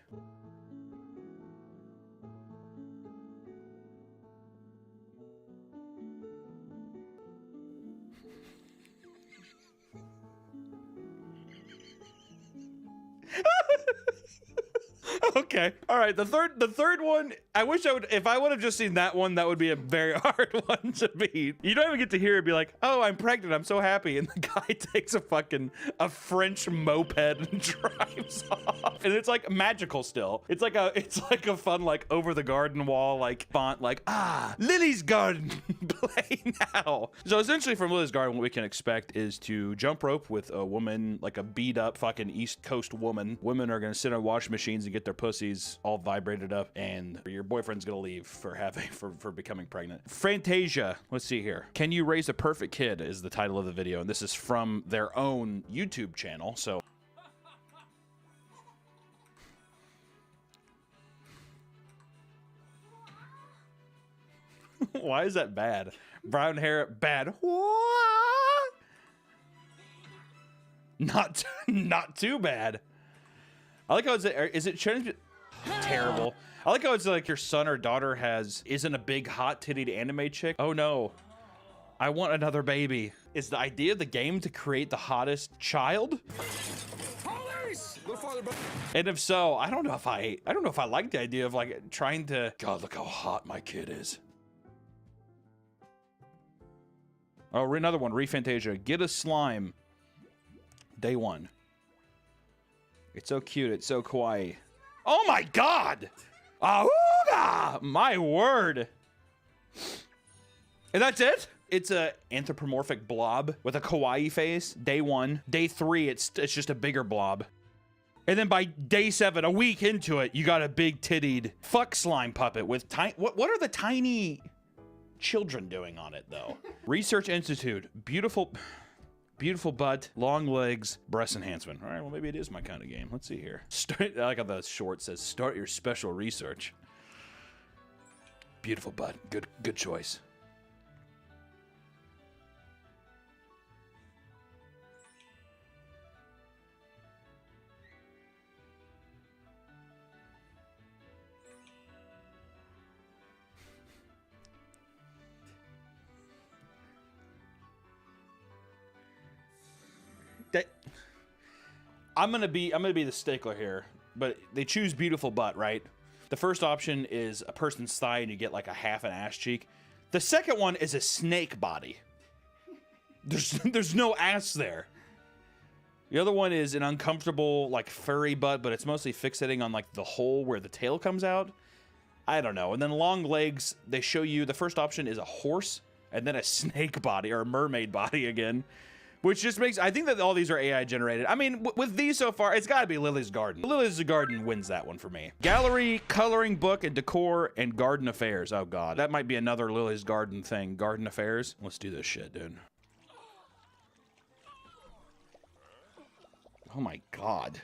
Okay. All right. The third one, I wish I would, if I would have just seen that one, that would be a very hard one to beat. You don't even get to hear it be like, oh, I'm pregnant. I'm so happy. And the guy takes a French moped and drives off. And it's like magical still. It's like a fun, like over the garden wall, like font, like, Lily's Garden, play now. So essentially from Lily's Garden, what we can expect is to jump rope with a woman, like a beat up fucking East Coast woman. Women are going to sit on washing machines and get their pussies all vibrated up, and your boyfriend's gonna leave for becoming pregnant. Fantasia, let's see here. Can you raise a perfect kid is the title of the video, and this is from their own YouTube channel, so. Why is that bad? Brown hair, bad. What? Not too bad. I like how is it changed? Terrible. I like how it's like your son or daughter isn't a big hot tittied anime chick. Oh no, I want another baby. Is the idea of the game to create the hottest child? Police! And if so, I don't know if I like the idea of like trying to. God, look how hot my kid is. Oh, another one. Refantasia. Get a slime. Day 1. It's so cute. It's so kawaii. Oh my god! Ahooga! My word. And that's it? It's a anthropomorphic blob with a kawaii face. Day 1. Day 3, it's just a bigger blob. And then by day 7, a week into it, you got a big tittied fuck slime puppet with tiny. What are the tiny children doing on it though? Research Institute. Beautiful butt, long legs, breast enhancement. All right, well, maybe it is my kind of game. Let's see here. I like how the short says, start your special research. Beautiful butt. Good choice. I'm gonna be the stickler here, but they choose beautiful butt, right? The first option is a person's thigh and you get like a half an ass cheek. The second one is a snake body. There's no ass there. The other one is an uncomfortable like furry butt, but it's mostly fixating on like the hole where the tail comes out. I don't know. And then long legs, they show you the first option is a horse and then a snake body or a mermaid body again. Which just makes, I think that all these are AI generated. I mean, with these so far, it's gotta be Lily's Garden. Lily's Garden wins that one for me. Gallery, coloring book, and decor, and garden affairs. Oh God, that might be another Lily's Garden thing. Garden affairs. Let's do this shit, dude. Oh my God.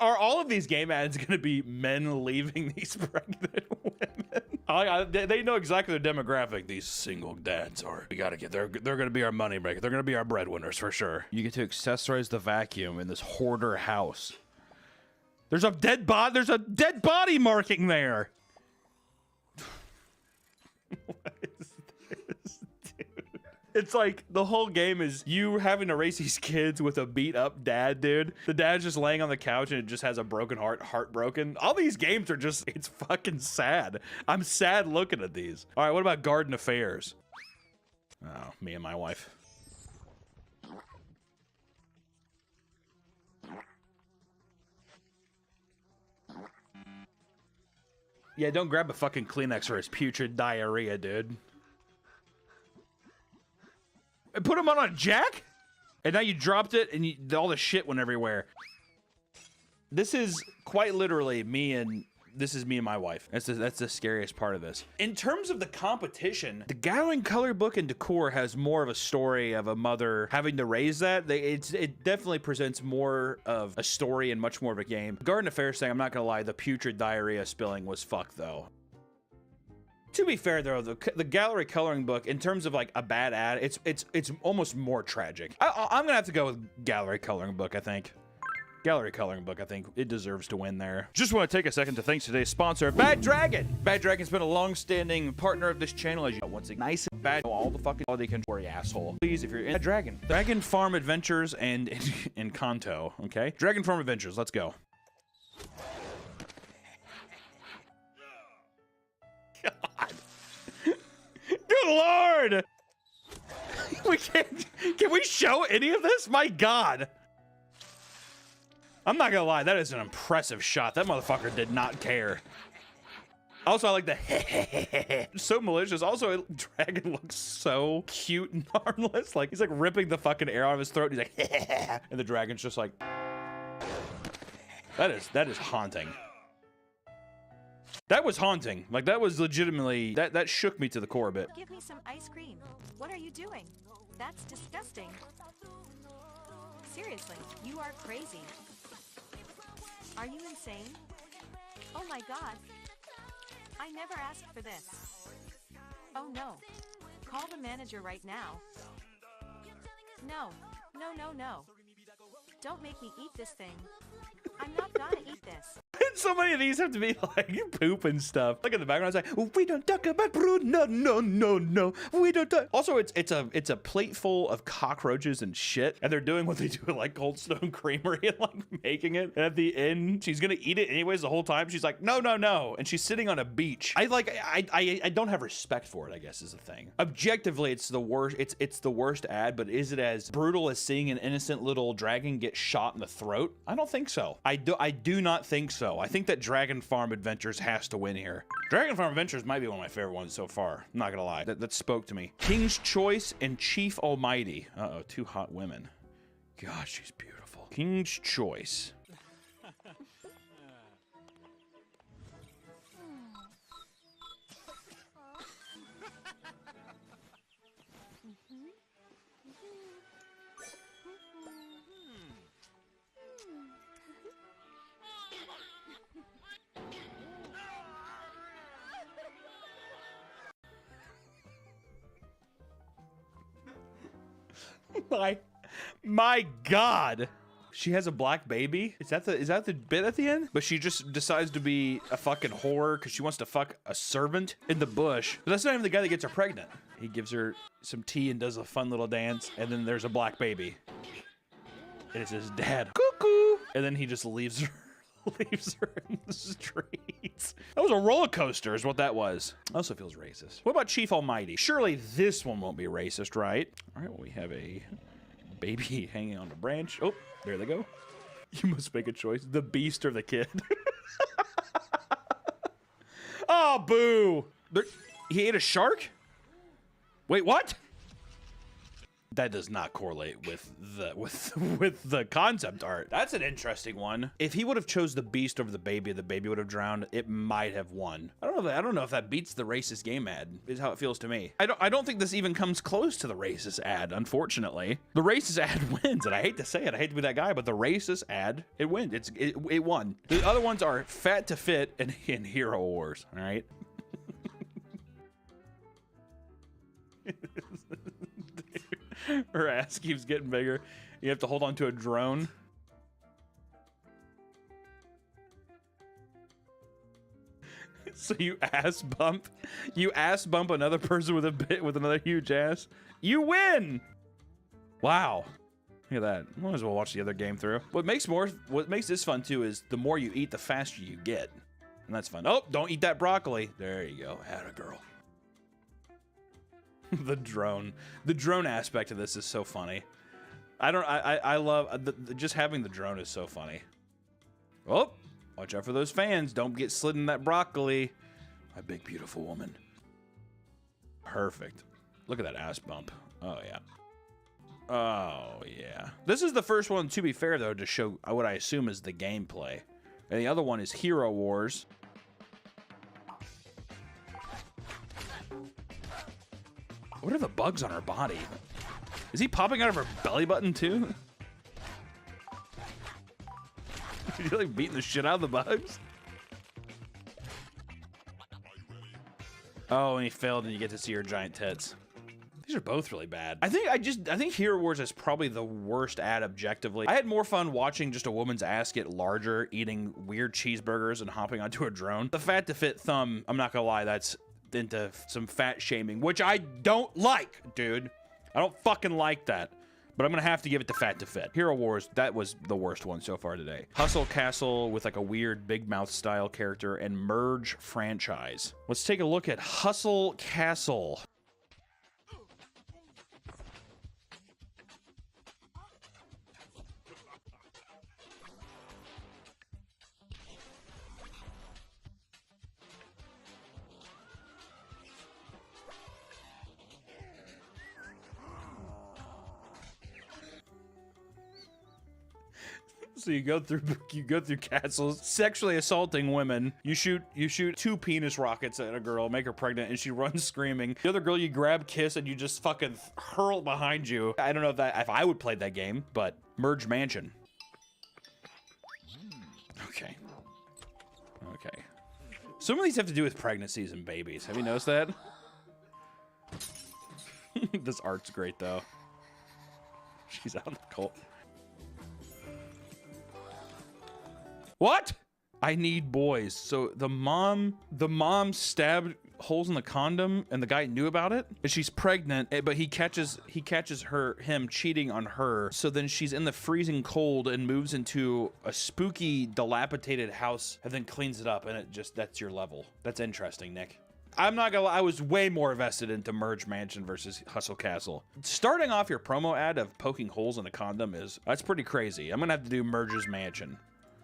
Are all of these game ads gonna be men leaving these pregnant women? They know exactly their demographic. These single dads are. We gotta get. They're gonna be our money maker. They're gonna be our breadwinners for sure. You get to accessorize the vacuum in this hoarder house. There's a dead body. There's a dead body marking there. What is this, dude? It's like the whole game is you having to raise these kids with a beat up dad, dude. The dad's just laying on the couch and it just has a broken heartbroken. All these games are just, it's fucking sad. I'm sad looking at these. All right, what about garden affairs? Oh, me and my wife. Yeah, don't grab a fucking Kleenex for his putrid diarrhea, dude. And put him on a jack? And now you dropped it and all the shit went everywhere. This is quite literally me and my wife. That's the scariest part of this. In terms of the competition, the Gowing color book and decor has more of a story of a mother having to raise that. It definitely presents more of a story and much more of a game. Garden Affairs thing, I'm not gonna lie, the putrid diarrhea spilling was fucked though. To be fair though, the gallery coloring book, in terms of like a bad ad, it's almost more tragic. I'm gonna have to go with gallery coloring book, I think. Gallery coloring book, I think it deserves to win there. Just want to take a second to thank today's sponsor, Bad Dragon. Bad Dragon's been a long-standing partner of this channel, as you know, once again, nice and bad, all the fucking quality control, you asshole. Please, if you're in Dragon Farm Adventures and in Kanto, okay? Dragon Farm Adventures, let's go. God. Good Lord! Can we show any of this? My God. I'm not gonna lie, that is an impressive shot. That motherfucker did not care. Also, I like the so malicious. Also, Dragon looks so cute and harmless. Like, he's like ripping the fucking air out of his throat. And he's like, and the dragon's just like, that is haunting. That was haunting. Like, that was legitimately, that shook me to the core a bit. Give me some ice cream. What are you doing? That's disgusting. Seriously, you are crazy. Are you insane? Oh my God. I never asked for this. Oh no. Call the manager right now. No. No, no, no. Don't make me eat this thing. I'm not gonna eat this. So many of these have to be like poop and stuff. Look at the background. It's like, we don't talk about brood. No, no, no, no. We don't talk. Also, it's a plate full of cockroaches and shit, and they're doing what they do at like Cold Stone Creamery and like making it. And at the end, she's gonna eat it anyways. The whole time, she's like, no, no, no, and she's sitting on a beach. I don't have respect for it, I guess, is the thing. Objectively, it's the worst. It's the worst ad, but is it as brutal as seeing an innocent little dragon get shot in the throat? I don't think so. I do not think so. I think that Dragon Farm Adventures has to win here. Dragon Farm Adventures might be one of my favorite ones so far. I'm not gonna lie. That spoke to me. King's Choice and Chief Almighty. Uh-oh, two hot women. God, she's beautiful. King's Choice. My God. She has a black baby? Is that the bit at the end? But she just decides to be a fucking whore because she wants to fuck a servant in the bush. But that's not even the guy that gets her pregnant. He gives her some tea and does a fun little dance, and then there's a black baby. And it's his dad. Cuckoo! And then he just leaves her. Leaves her in the streets. That was a roller coaster is what that was. Also feels racist. What about Chief Almighty? Surely this one won't be racist, right? All right, well, we have a baby hanging on a branch. Oh, there they go. You must make a choice. The beast or the kid? Oh, boo. He ate a shark? Wait, what? That does not correlate with the concept art. That's an interesting one. If he would have chose the beast over the baby would have drowned, it might have won. I don't know if that beats the racist game ad, is how it feels to me. I don't think this even comes close to the racist ad, unfortunately. The racist ad wins, and I hate to say it, I hate to be that guy, but the racist ad, it wins. It won. The other ones are Fat to Fit and Hero Wars, all right? Her ass keeps getting bigger. You have to hold on to a drone. So you ass bump another person with another huge ass. You win. Wow. Look at that. Might as well watch the other game through. What makes this fun too is the more you eat, the faster you get. And that's fun. Oh, don't eat that broccoli. There you go. Atta girl. The drone aspect of this is so funny. I love just having the drone is so funny. Oh, watch out for those fans. Don't get slid in that broccoli. My big beautiful woman. Perfect. Look at that ass bump. Oh yeah. Oh yeah. This is the first one, to be fair though, to show what I assume is the gameplay. And the other one is Hero Wars. What are the bugs on her body? Is he popping out of her belly button too? Is he like beating the shit out of the bugs? Oh, and he failed and you get to see her giant tits. These are both really bad. I think Hero Wars is probably the worst ad objectively. I had more fun watching just a woman's ass get larger, eating weird cheeseburgers and hopping onto a drone. The Fat to Fit thumb, I'm not gonna lie, that's into some fat shaming, which I don't like, dude. I don't fucking like that. But I'm gonna have to give it to Fat to Fit. Hero Wars, that was the worst one so far today. Hustle Castle with like a weird Big Mouth style character and Merge franchise. Let's take a look at Hustle Castle. So you go through castles, sexually assaulting women. You shoot 2 penis rockets at a girl, make her pregnant, and she runs screaming. The other girl you grab, kiss, and you just fucking hurl behind you. I don't know if I would play that game, but Merge Mansion. Okay. Some of these have to do with pregnancies and babies. Have you noticed that? This art's great though. She's out of the cult. What? I need boys. So the mom stabbed holes in the condom and the guy knew about it and she's pregnant, but he catches him cheating on her. So then she's in the freezing cold and moves into a spooky dilapidated house and then cleans it up, and that's your level. That's interesting, Nick. I'm not gonna lie, I was way more invested into Merge Mansion versus Hustle Castle. Starting off your promo ad of poking holes in a condom that's pretty crazy. I'm gonna have to do Merge's Mansion.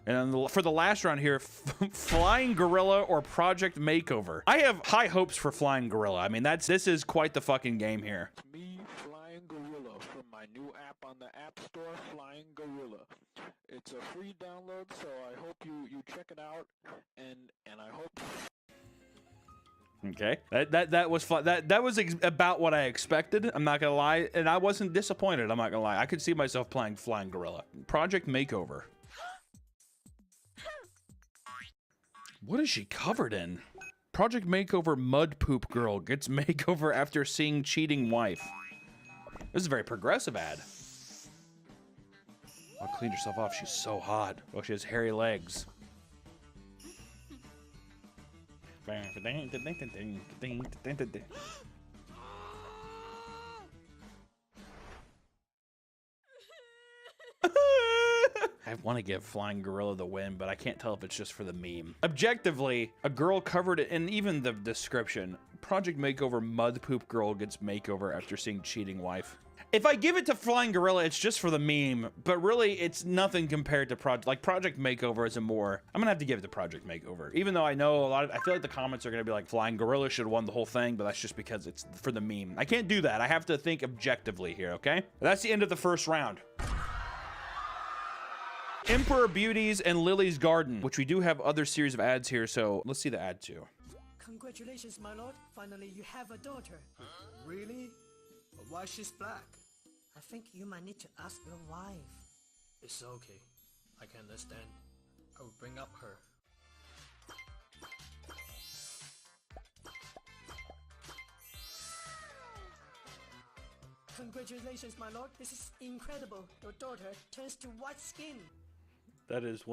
And for the last round here, Flying Gorilla or Project Makeover. I have high hopes for Flying Gorilla. I mean, this is quite the fucking game here. Me, Flying Gorilla, from my new app on the App Store, Flying Gorilla. It's a free download, so I hope you check it out, and I hope. Okay, that was fun. That was about what I expected. I'm not gonna lie, and I wasn't disappointed. I'm not gonna lie. I could see myself playing Flying Gorilla. Project Makeover. What is she covered in? Project Makeover Mud Poop Girl gets makeover after seeing cheating wife. This is a very progressive ad. Oh, clean yourself off. She's so hot. Oh, she has hairy legs. I want to give Flying Gorilla the win, but I can't tell if it's just for the meme. Objectively, a girl covered in even the description, Project Makeover mud poop girl gets makeover after seeing cheating wife. If I give it to Flying Gorilla, it's just for the meme, but really it's nothing compared to Project Makeover is a more, I'm gonna have to give it to Project Makeover. Even though I know I feel like the comments are gonna be like Flying Gorilla should have won the whole thing, but that's just because it's for the meme. I can't do that. I have to think objectively here, okay? That's the end of the first round. Emperor Beauties and Lily's Garden, which we do have other series of ads here, so let's see the ad too. Congratulations, my lord. Finally, you have a daughter. Really? Why she's black? I think you might need to ask your wife. It's okay. I can understand. I will bring up her. Congratulations, my lord. This is incredible. Your daughter turns to white skin. That is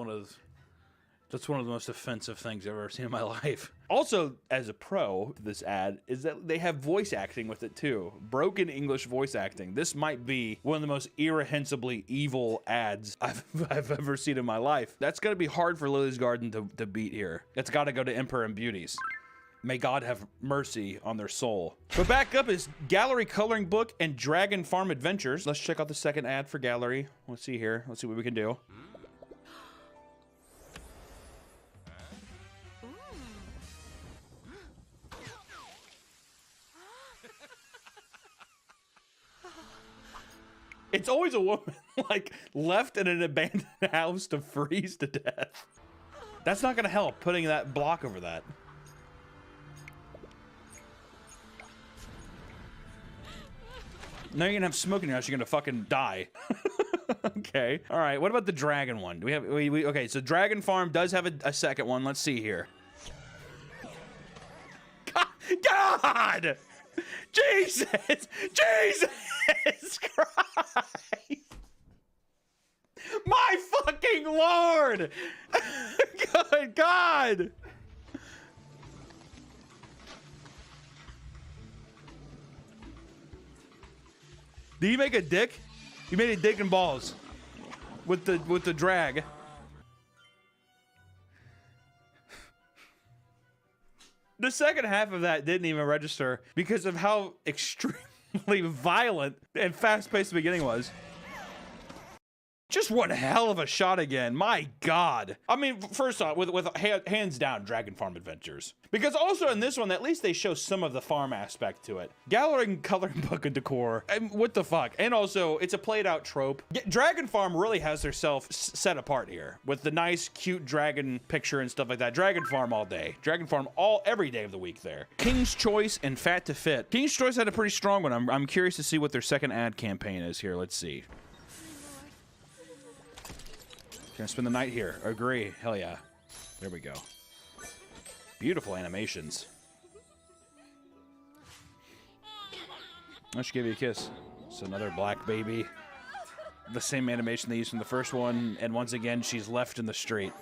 that's one of the most offensive things I've ever seen in my life. Also, as a pro, this ad is that they have voice acting with it too. Broken English voice acting. This might be one of the most irrehensibly evil ads I've ever seen in my life. That's gonna be hard for Lily's Garden to beat here. It's gotta go to Emperor and Beauties. May God have mercy on their soul. But back up is Gallery Coloring Book and Dragon Farm Adventures. Let's check out the second ad for Gallery. Let's see here. Let's see what we can do. It's always a woman, like, left in an abandoned house to freeze to death. That's not gonna help, putting that block over that. Now you're gonna have smoke in your house, you're gonna fucking die. Okay. All right, what about the dragon one? Do we have, okay, so Dragon Farm does have a second one. Let's see here. God! Jesus! Jesus Christ! My fucking Lord! Good God! Did he make a dick? He made a dick and balls with the drag. The second half of that didn't even register because of how extremely violent and fast-paced the beginning was. Just one hell of a shot again. My God. I mean, first off, with hands down, Dragon Farm Adventures. Because also in this one, at least they show some of the farm aspect to it. Gallery Coloring Book and Decor. And what the fuck? And also, it's a played out trope. Dragon Farm really has herself set apart here with the nice, cute dragon picture and stuff like that. Dragon Farm all day. Dragon Farm every day of the week there. King's Choice and Fat to Fit. King's Choice had a pretty strong one. I'm curious to see what their second ad campaign is here. Let's see. Gonna spend the night here. Agree. Hell yeah. There we go. Beautiful animations. I should give you a kiss. It's another black baby. The same animation they used from the first one, and once again, she's left in the street.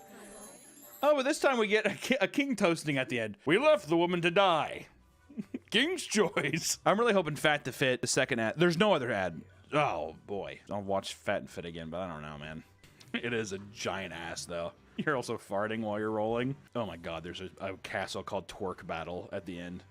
Oh, but this time we get a king toasting at the end. We left the woman to die. King's Choice. I'm really hoping Fat to Fit, the second ad. There's no other ad. Oh, boy. I'll watch Fat and Fit again, but I don't know, man. It is a giant ass, though. You're also farting while you're rolling. Oh my God, there's a castle called Twerk Battle at the end.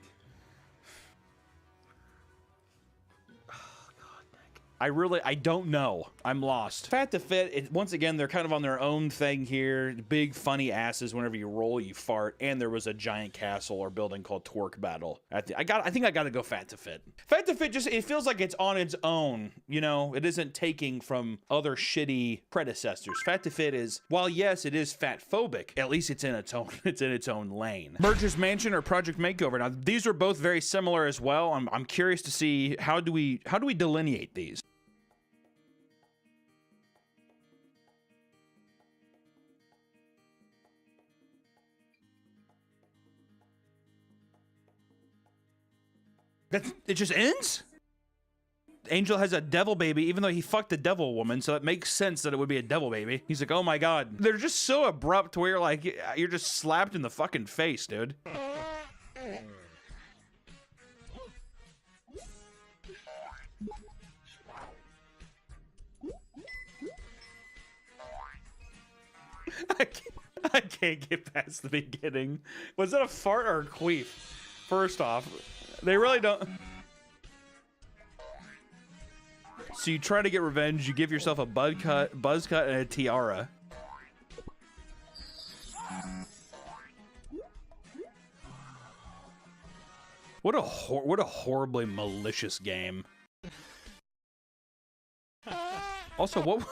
I don't know. I'm lost. Fat to Fit, once again, they're kind of on their own thing here. Big funny asses. Whenever you roll, you fart. And there was a giant castle or building called Twerk Battle. I think I gotta go Fat to Fit. Fat to Fit just, it feels like it's on its own. You know, it isn't taking from other shitty predecessors. Fat to Fit is, while yes, it is fat phobic, at least it's in its own lane. Merger's Mansion or Project Makeover. Now, these are both very similar as well. I'm curious to see how do we delineate these? It just ends? Angel has a devil baby, even though he fucked a devil woman, so it makes sense that it would be a devil baby. He's like, oh my God. They're just so abrupt where you're like, you're just slapped in the fucking face, dude. I can't get past the beginning. Was that a fart or a queef? First off, they really don't. So you try to get revenge. You give yourself a buzz cut, and a tiara. What a horribly malicious game. Also, what?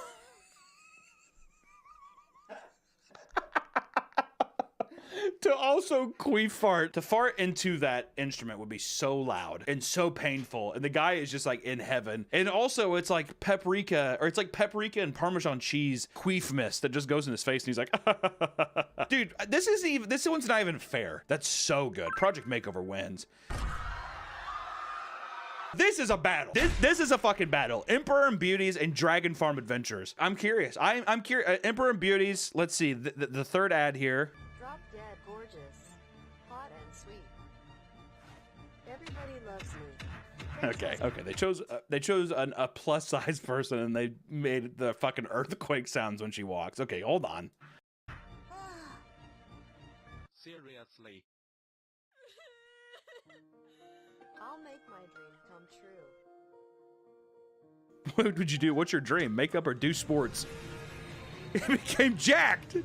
To also queef fart. To fart into that instrument would be so loud and so painful. And the guy is just like in heaven. And also it's like paprika, or it's like paprika and Parmesan cheese queef mist that just goes in his face. And he's like, dude, this one's not even fair. That's so good. Project Makeover wins. This is a battle. This is a fucking battle. Emperor and Beauties and Dragon Farm Adventures. I'm curious. I'm curious. Emperor and Beauties. Let's see the third ad here. Drop dead gorgeous, hot and sweet. Everybody loves me. Okay. They chose a plus size person and they made the fucking earthquake sounds when she walks. Okay, hold on. Seriously. I'll make my dream come true. What would you do? What's your dream? Makeup or do sports? It became jacked.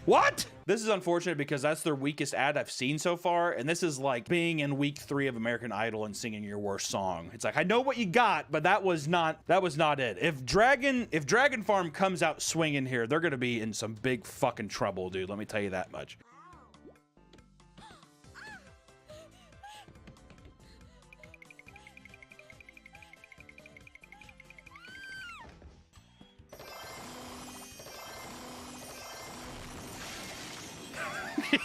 What? This is unfortunate because that's their weakest ad I've seen so far, and this is like being in week 3 of American Idol and singing your worst song. It's like, I know what you got, but that was not it. If Dragon Farm comes out swinging here, they're gonna be in some big fucking trouble, dude. Let me tell you that much.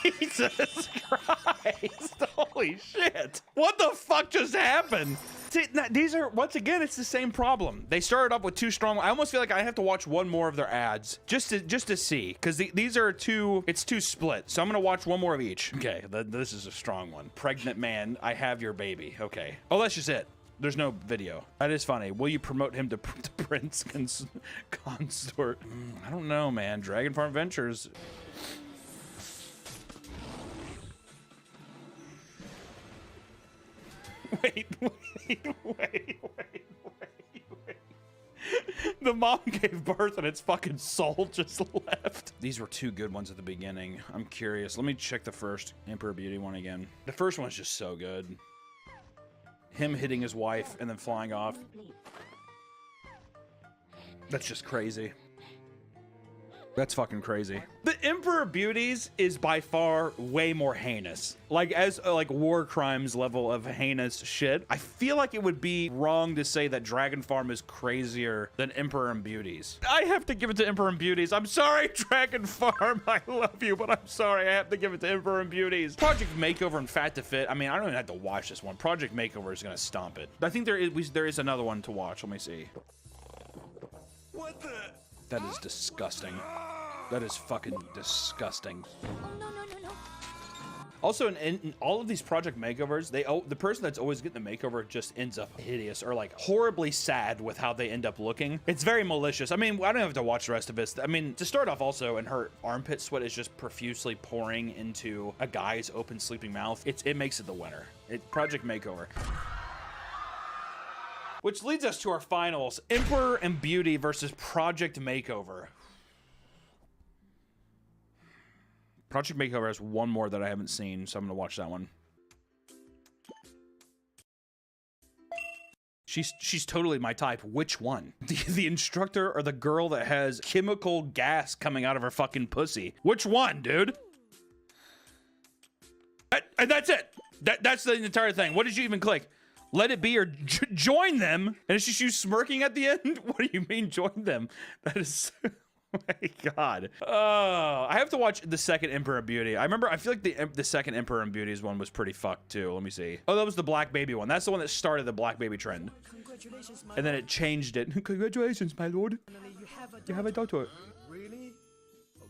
Jesus Christ. Holy shit. What the fuck just happened? See, these are, once again, it's the same problem. They started up with 2 strong. I almost feel like I have to watch one more of their ads just to see, because these are it's 2 split. So I'm gonna watch one more of each. Okay, this is a strong one. Pregnant man, I have your baby. Okay. Oh, that's just it. There's no video. That is funny. Will you promote him to Prince Consort? I don't know, man. Dragon Farm Ventures. Wait. The mom gave birth and its fucking soul just left. These were 2 good ones at the beginning. I'm curious. Let me check the first Emperor Beauty one again. The first one's just so good. Him hitting his wife and then flying off. That's just crazy. That's fucking crazy. The Emperor Beauties is by far way more heinous. Like, as like war crimes level of heinous shit, I feel like it would be wrong to say that Dragon Farm is crazier than Emperor and Beauties. I have to give it to Emperor and Beauties. I'm sorry, Dragon Farm. I love you, but I'm sorry. I have to give it to Emperor and Beauties. Project Makeover and Fat to Fit. I mean, I don't even have to watch this one. Project Makeover is gonna stomp it. I think there is another one to watch. Let me see. What the? That is disgusting. That is fucking disgusting. No. Also, in all of these project makeovers, the person that's always getting the makeover just ends up hideous or like horribly sad with how they end up looking. It's very malicious. I mean, I don't have to watch the rest of this. I mean, to start off also, and her armpit sweat is just profusely pouring into a guy's open sleeping mouth. It makes it the winner. Project Makeover. Which leads us to our finals. Emperor and Beauty versus Project Makeover. Project Makeover has one more that I haven't seen, so I'm gonna watch that one. She's totally my type. Which one? The instructor or the girl that has chemical gas coming out of her fucking pussy? Which one, dude? And that's it. That's the entire thing. What did you even click? Let it be or join them? And it's just you smirking at the end? What do you mean join them? That is... Oh my god. Oh, I have to watch the second Emperor of Beauty. I feel like the second Emperor and Beauties one was pretty fucked too. Let me see. Oh, that was the Black Baby one. That's the one that started the Black Baby trend. And then it changed it. Congratulations, my lord. You have a daughter. Really?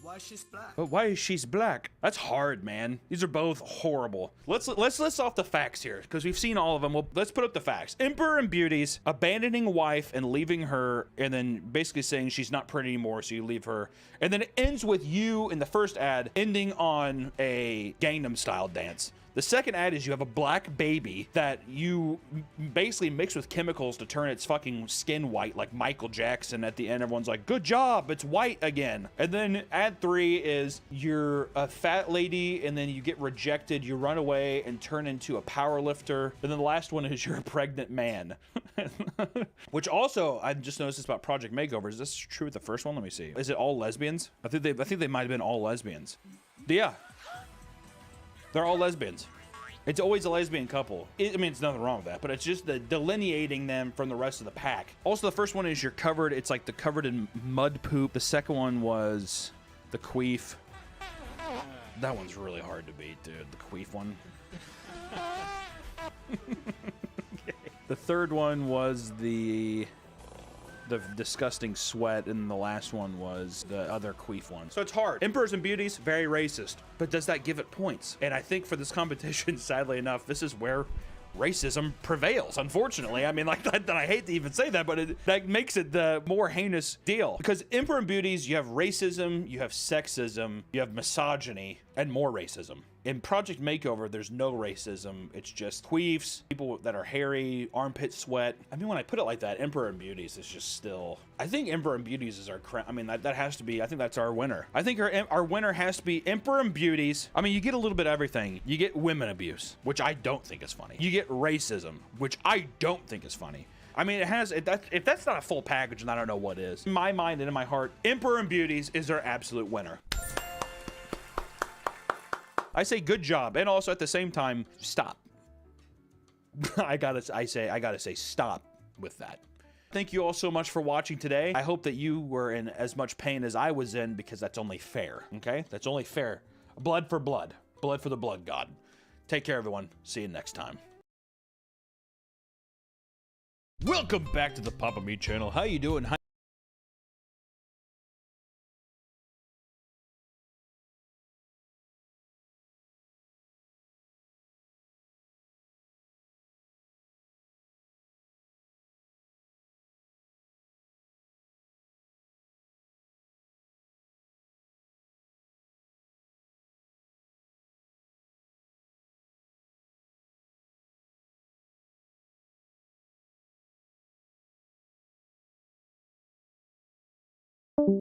why she's black? But why is she's black? That's hard, man. These are both horrible. Let's list off the facts here, because we've seen all of them. Well, let's put up the facts. Emperor and Beauties abandoning wife and leaving her, and then basically saying she's not pretty anymore, so you leave her. And then it ends with you in the first ad ending on a Gangnam Style dance. The second ad is you have a black baby that you basically mix with chemicals to turn its fucking skin white, like Michael Jackson. At the end, everyone's like, good job, it's white again. And then ad 3 is you're a fat lady and then you get rejected, you run away and turn into a power lifter. And then the last one is you're a pregnant man. Which also, I just noticed this about Project Makeover. Is this true with the first one? Let me see. Is it all lesbians? I think they might have been all lesbians. Yeah. They're all lesbians. It's always a lesbian couple. I mean, it's nothing wrong with that, but it's just the delineating them from the rest of the pack. Also, the first one is you're covered. It's like the covered in mud poop. The second one was the queef. That one's really hard to beat, dude. The queef one. The third one was the disgusting sweat, and the last one was the other queef one. So it's hard. Emperors and Beauties, very racist, but does that give it points? And I think for this competition, sadly enough, this is where racism prevails, unfortunately. I mean, like, that I hate to even say that, but that makes it the more heinous deal. Because Emperor and Beauties, you have racism, you have sexism, you have misogyny, and more racism. In Project Makeover, there's no racism. It's just queefs, people that are hairy, armpit sweat. I mean, when I put it like that, Emperor and Beauties is just still... I think Emperor and Beauties is our crown. I mean, that has to be... I think that's our winner. I think our winner has to be Emperor and Beauties. I mean, you get a little bit of everything. You get women abuse, which I don't think is funny. You get racism, which I don't think is funny. I mean, if that's not a full package, then I don't know what is. In my mind and in my heart, Emperor and Beauties is our absolute winner. I say good job, and also at the same time, stop. I gotta say stop with that. Thank you all so much for watching today. I hope that you were in as much pain as I was in, because that's only fair, okay? That's only fair. Blood for blood. Blood for the blood god. Take care, everyone. See you next time. Welcome back to the Papa Me channel. How you doing?